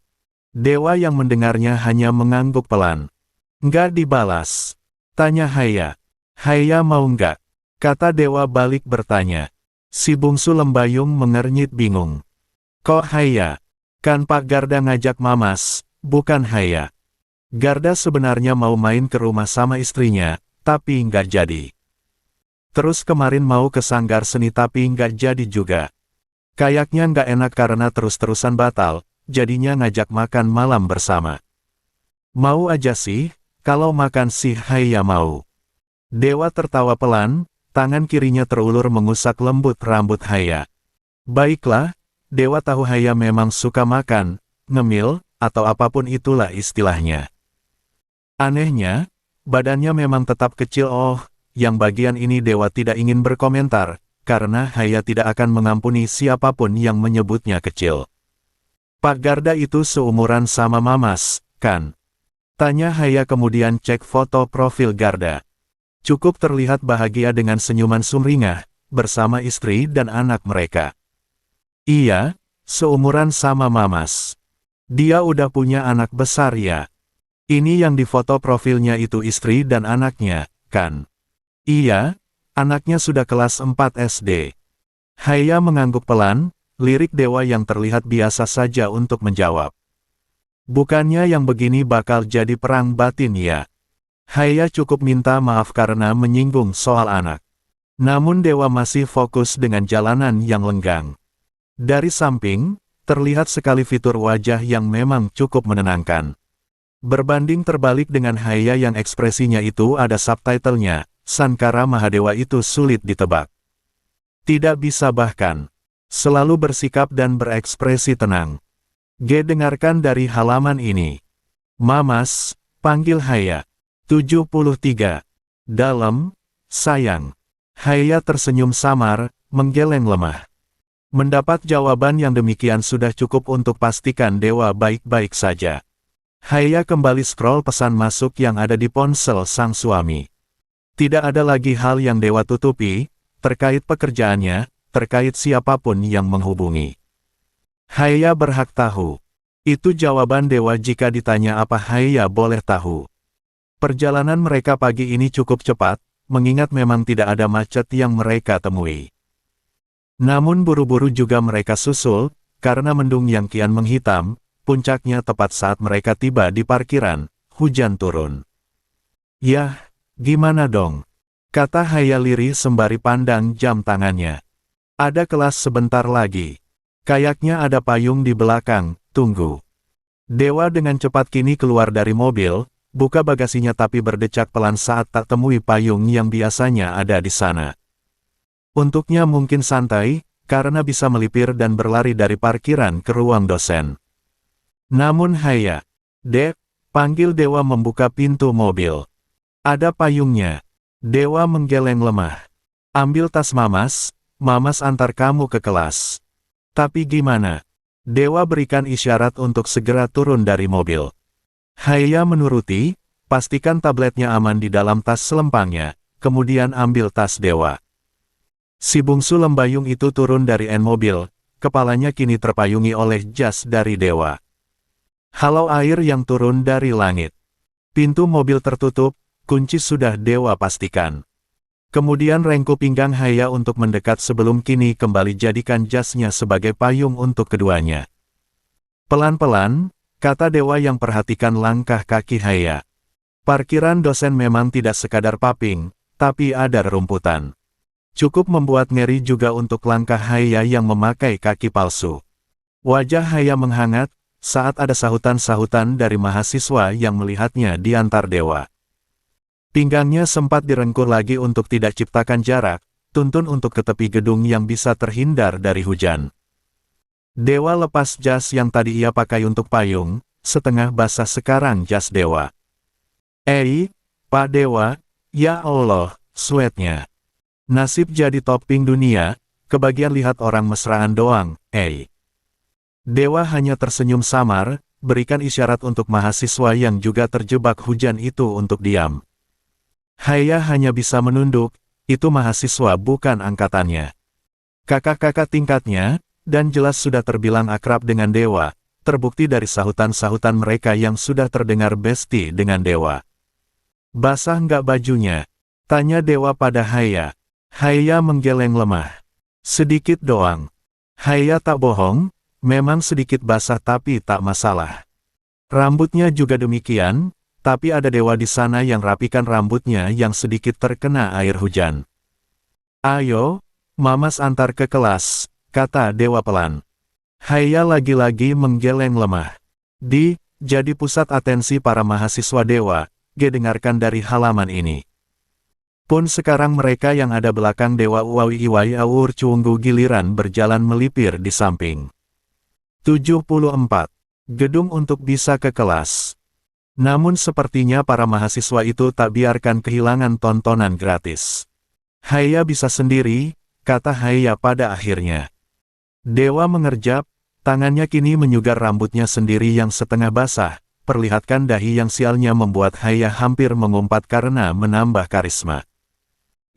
Dewa yang mendengarnya hanya mengangguk pelan. Nggak dibalas. Tanya Haya. Haya mau nggak? Kata Dewa balik bertanya. Si bungsu Lembayung mengernyit bingung. Kok Haya? Kan Pak Garda ngajak Mamas, bukan Haya. Garda sebenarnya mau main ke rumah sama istrinya, tapi nggak jadi. Terus kemarin mau ke sanggar seni tapi nggak jadi juga. Kayaknya nggak enak karena terus-terusan batal, jadinya ngajak makan malam bersama. Mau aja sih, kalau makan si Haya mau. Dewa tertawa pelan, tangan kirinya terulur mengusak lembut rambut Haya. Baiklah, Dewa tahu Haya memang suka makan, ngemil, atau apapun itulah istilahnya. Anehnya, badannya memang tetap kecil. Oh, yang bagian ini Dewa tidak ingin berkomentar, karena Haya tidak akan mengampuni siapapun yang menyebutnya kecil. Pak Garda itu seumuran sama Mamas, kan? Tanya Haya kemudian cek foto profil Garda. Cukup terlihat bahagia dengan senyuman sumringah, bersama istri dan anak mereka. Iya, seumuran sama Mamas. Dia udah punya anak besar ya. Ini yang di foto profilnya itu istri dan anaknya, kan? Iya, anaknya sudah kelas 4 SD. Haya mengangguk pelan, lirik Dewa yang terlihat biasa saja untuk menjawab. Bukannya yang begini bakal jadi perang batin ya? Haya cukup minta maaf karena menyinggung soal anak. Namun Dewa masih fokus dengan jalanan yang lenggang. Dari samping, terlihat sekali fitur wajah yang memang cukup menenangkan. Berbanding terbalik dengan Haya yang ekspresinya itu ada subtitlenya, Sankara Mahadewa itu sulit ditebak. Tidak bisa bahkan. Selalu bersikap dan berekspresi tenang. Dengarkan dari halaman ini. Mamas, panggil Haya. 73. Dalam, sayang. Haya tersenyum samar, menggeleng lemah. Mendapat jawaban yang demikian sudah cukup untuk pastikan Dewa baik-baik saja. Haya kembali scroll pesan masuk yang ada di ponsel sang suami. Tidak ada lagi hal yang Dewa tutupi, terkait pekerjaannya, terkait siapapun yang menghubungi. Haya berhak tahu. Itu jawaban Dewa jika ditanya apa Haya boleh tahu. Perjalanan mereka pagi ini cukup cepat, mengingat memang tidak ada macet yang mereka temui. Namun buru-buru juga mereka susul, karena mendung yang kian menghitam, puncaknya tepat saat mereka tiba di parkiran, hujan turun. Yah, gimana dong? Kata Haya lirih sembari pandang jam tangannya. Ada kelas sebentar lagi. Kayaknya ada payung di belakang, tunggu. Dewa dengan cepat kini keluar dari mobil, buka bagasinya tapi berdecak pelan saat tak temui payung yang biasanya ada di sana. Untuknya mungkin santai, karena bisa melipir dan berlari dari parkiran ke ruang dosen. Namun Haya, Dek, panggil Dewa membuka pintu mobil. Ada payungnya. Dewa menggeleng lemah. Ambil tas Mamas, Mamas antar kamu ke kelas. Tapi gimana? Dewa berikan isyarat untuk segera turun dari mobil. Haya menuruti, pastikan tabletnya aman di dalam tas selempangnya, kemudian ambil tas Dewa. Si bungsu lembayung itu turun dari mobil, kepalanya kini terpayungi oleh jas dari Dewa. Halau air yang turun dari langit. Pintu mobil tertutup, kunci sudah Dewa pastikan. Kemudian rengkuh pinggang Haya untuk mendekat sebelum kini kembali jadikan jasnya sebagai payung untuk keduanya. Pelan-pelan, kata Dewa yang perhatikan langkah kaki Haya. Parkiran dosen memang tidak sekadar paping, tapi ada rerumputan. Cukup membuat ngeri juga untuk langkah Haya yang memakai kaki palsu. Wajah Haya menghangat, saat ada sahutan-sahutan dari mahasiswa yang melihatnya di antar Dewa. Pinggangnya sempat direngkuh lagi untuk tidak ciptakan jarak, tuntun untuk ke tepi gedung yang bisa terhindar dari hujan. Dewa lepas jas yang tadi ia pakai untuk payung, setengah basah sekarang jas Dewa. Pak Dewa, ya Allah, sweatnya. Nasib jadi topping dunia, kebagian lihat orang mesraan doang, Dewa hanya tersenyum samar, berikan isyarat untuk mahasiswa yang juga terjebak hujan itu untuk diam. Haya hanya bisa menunduk, itu mahasiswa bukan angkatannya. Kakak-kakak tingkatnya, dan jelas sudah terbilang akrab dengan Dewa, terbukti dari sahutan-sahutan mereka yang sudah terdengar besti dengan Dewa. Basah nggak bajunya? Tanya Dewa pada Haya. Haya menggeleng lemah. Sedikit doang. Haya tak bohong, memang sedikit basah tapi tak masalah. Rambutnya juga demikian, tapi ada Dewa di sana yang rapikan rambutnya yang sedikit terkena air hujan. Ayo, Mamas antar ke kelas, kata Dewa pelan. Haya lagi-lagi menggeleng lemah. Jadi pusat atensi para mahasiswa Dewa, dengarkan dari halaman ini. Pun sekarang mereka yang ada belakang Dewa Uwawi Iwai Awur Cuunggu giliran berjalan melipir di samping. 74. Gedung untuk bisa ke kelas. Namun sepertinya para mahasiswa itu tak biarkan kehilangan tontonan gratis. Haya bisa sendiri, kata Haya pada akhirnya. Dewa mengerjap, tangannya kini menyugar rambutnya sendiri yang setengah basah, perlihatkan dahi yang sialnya membuat Haya hampir mengumpat karena menambah karisma.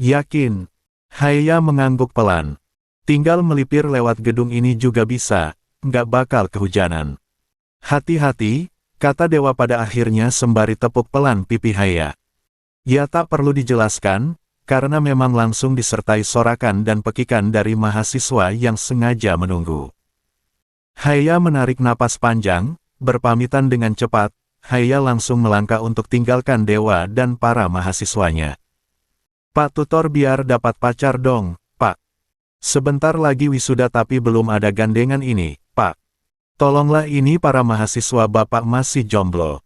Yakin? Haya mengangguk pelan. Tinggal melipir lewat gedung ini juga bisa, nggak bakal kehujanan. Hati-hati, kata Dewa pada akhirnya sembari tepuk pelan pipi Haya. Ya tak perlu dijelaskan, karena memang langsung disertai sorakan dan pekikan dari mahasiswa yang sengaja menunggu. Haya menarik napas panjang, berpamitan dengan cepat, Haya langsung melangkah untuk tinggalkan Dewa dan para mahasiswanya. Pak Tutor biar dapat pacar dong, Pak. Sebentar lagi wisuda tapi belum ada gandengan ini, Pak. Tolonglah ini para mahasiswa Bapak masih jomblo.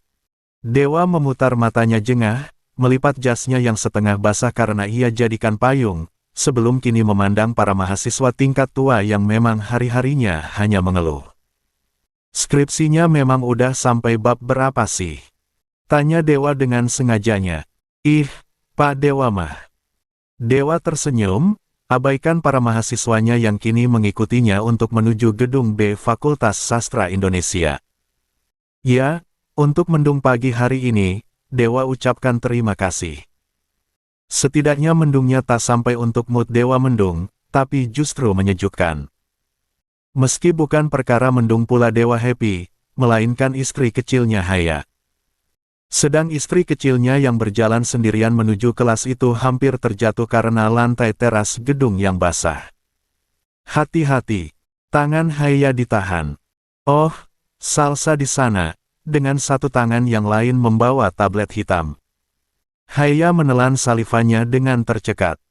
Dewa memutar matanya jengah, melipat jasnya yang setengah basah karena ia jadikan payung, sebelum kini memandang para mahasiswa tingkat tua yang memang hari-harinya hanya mengeluh. Skripsinya memang udah sampai bab berapa sih? Tanya Dewa dengan sengajanya. Ih, Pak Dewa mah. Dewa tersenyum, abaikan para mahasiswanya yang kini mengikutinya untuk menuju gedung B Fakultas Sastra Indonesia. Ya, untuk mendung pagi hari ini, Dewa ucapkan terima kasih. Setidaknya mendungnya tak sampai untuk mood Dewa mendung, tapi justru menyejukkan. Meski bukan perkara mendung pula Dewa happy, melainkan istri kecilnya Haya. Sedang istri kecilnya yang berjalan sendirian menuju kelas itu hampir terjatuh karena lantai teras gedung yang basah. Hati-hati, tangan Haya ditahan. Oh, Salsa di sana, dengan satu tangan yang lain membawa tablet hitam. Haya menelan salivannya dengan tercekat.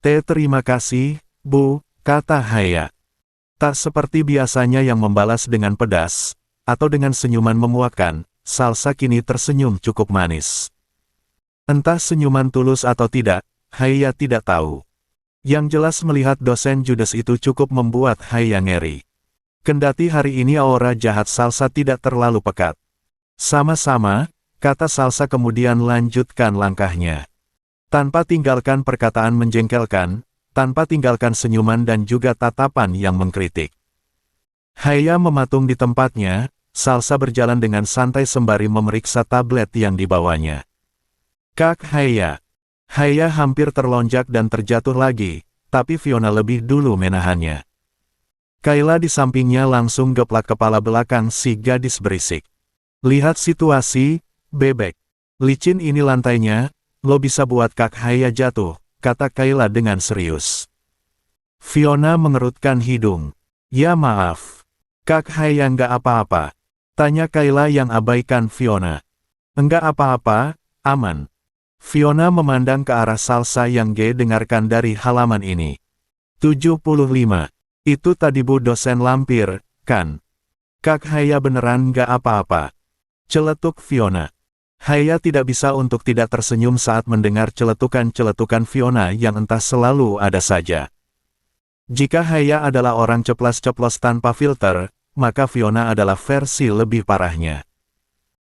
Terima kasih, Bu, kata Haya. Tak seperti biasanya yang membalas dengan pedas, atau dengan senyuman memuakkan, Salsa kini tersenyum cukup manis. Entah senyuman tulus atau tidak, Haya tidak tahu. Yang jelas melihat dosen judes itu cukup membuat Haya ngeri. Kendati hari ini aura jahat Salsa tidak terlalu pekat. Sama-sama, kata Salsa kemudian lanjutkan langkahnya. Tanpa tinggalkan perkataan menjengkelkan, tanpa tinggalkan senyuman dan juga tatapan yang mengkritik. Haya mematung di tempatnya, Salsa berjalan dengan santai sembari memeriksa tablet yang dibawanya. Kak Haya. Haya hampir terlonjak dan terjatuh lagi, tapi Fiona lebih dulu menahannya. Kayla di sampingnya langsung geplak kepala belakang si gadis berisik. Lihat situasi, bebek. Licin ini lantainya, lo bisa buat Kak Haya jatuh, kata Kayla dengan serius. Fiona mengerutkan hidung. Ya maaf. Kak Haya nggak apa-apa. Tanya Kayla yang abaikan Fiona. Enggak apa-apa, aman. Fiona memandang ke arah Salsa yang dengarkan dari halaman ini. 75. Itu tadi Bu dosen lampir, kan? Kak Haya beneran nggak apa-apa. Celetuk Fiona. Haya tidak bisa untuk tidak tersenyum saat mendengar celetukan-celetukan Fiona yang entah selalu ada saja. Jika Haya adalah orang ceplas-ceplos tanpa filter, maka Fiona adalah versi lebih parahnya.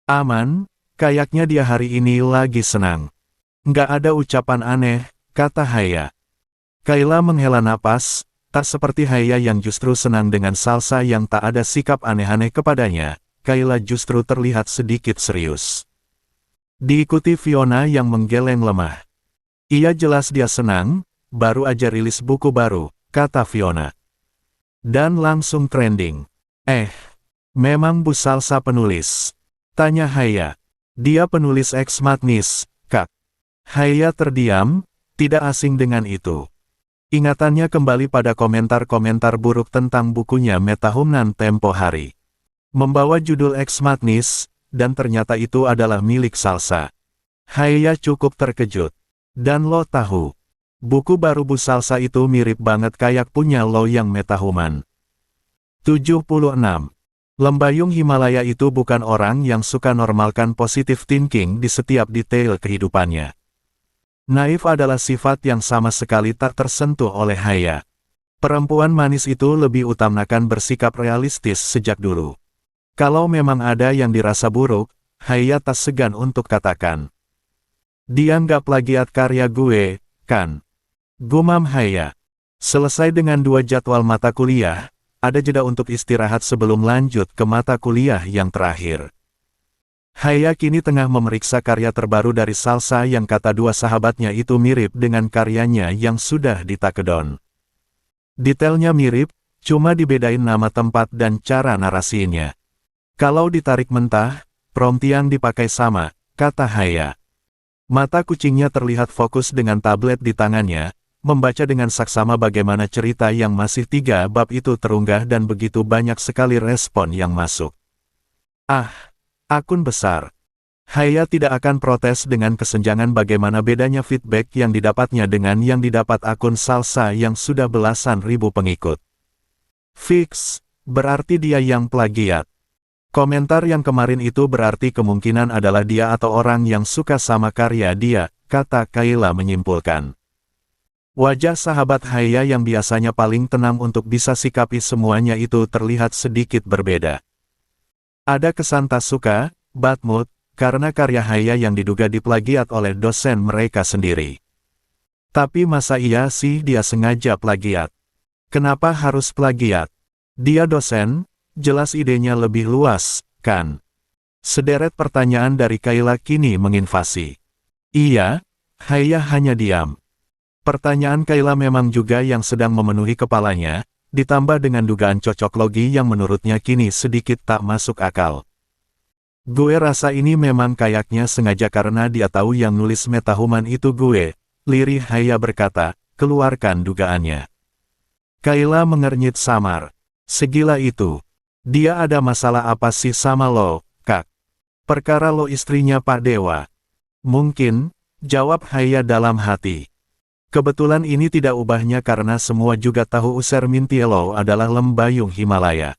Aman, kayaknya dia hari ini lagi senang. Nggak ada ucapan aneh, kata Haya. Kayla menghela napas, tak seperti Haya yang justru senang dengan Salsa yang tak ada sikap aneh-aneh kepadanya. Kayla justru terlihat sedikit serius. Diikuti Fiona yang menggeleng lemah. Iya jelas dia senang, baru aja rilis buku baru, kata Fiona. Dan langsung trending. Memang Bu Salsa penulis? Tanya Haya. Dia penulis Ex Machina, Kak. Haya terdiam, tidak asing dengan itu. Ingatannya kembali pada komentar-komentar buruk tentang bukunya Metahumnan tempo hari. Membawa judul Ex Machina, dan ternyata itu adalah milik Salsa. Haya cukup terkejut. Dan lo tahu, buku baru Bu Salsa itu mirip banget kayak punya lo yang Metahuman. 76. Lembayung Himalaya itu bukan orang yang suka normalkan positive thinking di setiap detail kehidupannya. Naif adalah sifat yang sama sekali tak tersentuh oleh Haya. Perempuan manis itu lebih utamakan bersikap realistis sejak dulu. Kalau memang ada yang dirasa buruk, Haya tak segan untuk katakan. Dia nggak plagiat karya gue, kan? Gumam Haya. Selesai dengan 2 jadwal mata kuliah, ada jeda untuk istirahat sebelum lanjut ke mata kuliah yang terakhir. Haya kini tengah memeriksa karya terbaru dari Salsa yang kata 2 sahabatnya itu mirip dengan karyanya yang sudah ditakedon. Detailnya mirip, cuma dibedain nama tempat dan cara narasinya. Kalau ditarik mentah, prompt yang dipakai sama, kata Haya. Mata kucingnya terlihat fokus dengan tablet di tangannya, membaca dengan saksama bagaimana cerita yang masih 3 bab itu terunggah dan begitu banyak sekali respon yang masuk. Akun besar. Haya tidak akan protes dengan kesenjangan bagaimana bedanya feedback yang didapatnya dengan yang didapat akun Salsa yang sudah belasan ribu pengikut. Fix, berarti dia yang plagiat. Komentar yang kemarin itu berarti kemungkinan adalah dia atau orang yang suka sama karya dia, kata Kayla menyimpulkan. Wajah sahabat Haya yang biasanya paling tenang untuk bisa sikapi semuanya itu terlihat sedikit berbeda. Ada kesan tak suka, bad mood, karena karya Haya yang diduga diplagiat oleh dosen mereka sendiri. Tapi masa iya sih dia sengaja plagiat? Kenapa harus plagiat? Dia dosen, jelas idenya lebih luas, kan? Sederet pertanyaan dari Kayla kini menginvasi. Iya, Haya hanya diam. Pertanyaan Kayla memang juga yang sedang memenuhi kepalanya, ditambah dengan dugaan cocok logi yang menurutnya kini sedikit tak masuk akal. Gue rasa ini memang kayaknya sengaja karena dia tahu yang nulis metahuman itu gue, lirih Haya berkata, keluarkan dugaannya. Kayla mengernyit samar. Segila itu. Dia ada masalah apa sih sama lo, Kak? Perkara lo istrinya Pak Dewa. Mungkin, jawab Haya dalam hati. Kebetulan ini tidak ubahnya karena semua juga tahu User Mintielo adalah lembayung Himalaya.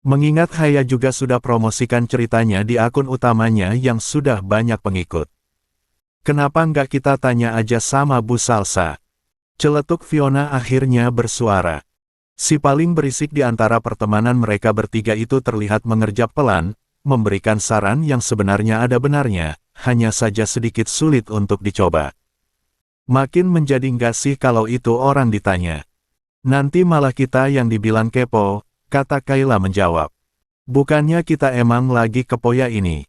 Mengingat Haya juga sudah promosikan ceritanya di akun utamanya yang sudah banyak pengikut. Kenapa nggak kita tanya aja sama Bu Salsa? Celetuk Fiona akhirnya bersuara. Si paling berisik di antara pertemanan mereka bertiga itu terlihat mengerjap pelan, memberikan saran yang sebenarnya ada benarnya, hanya saja sedikit sulit untuk dicoba. Makin menjadi nggak sih kalau itu orang ditanya. Nanti malah kita yang dibilang kepo, kata Kayla menjawab. Bukannya kita emang lagi kepo ya ini.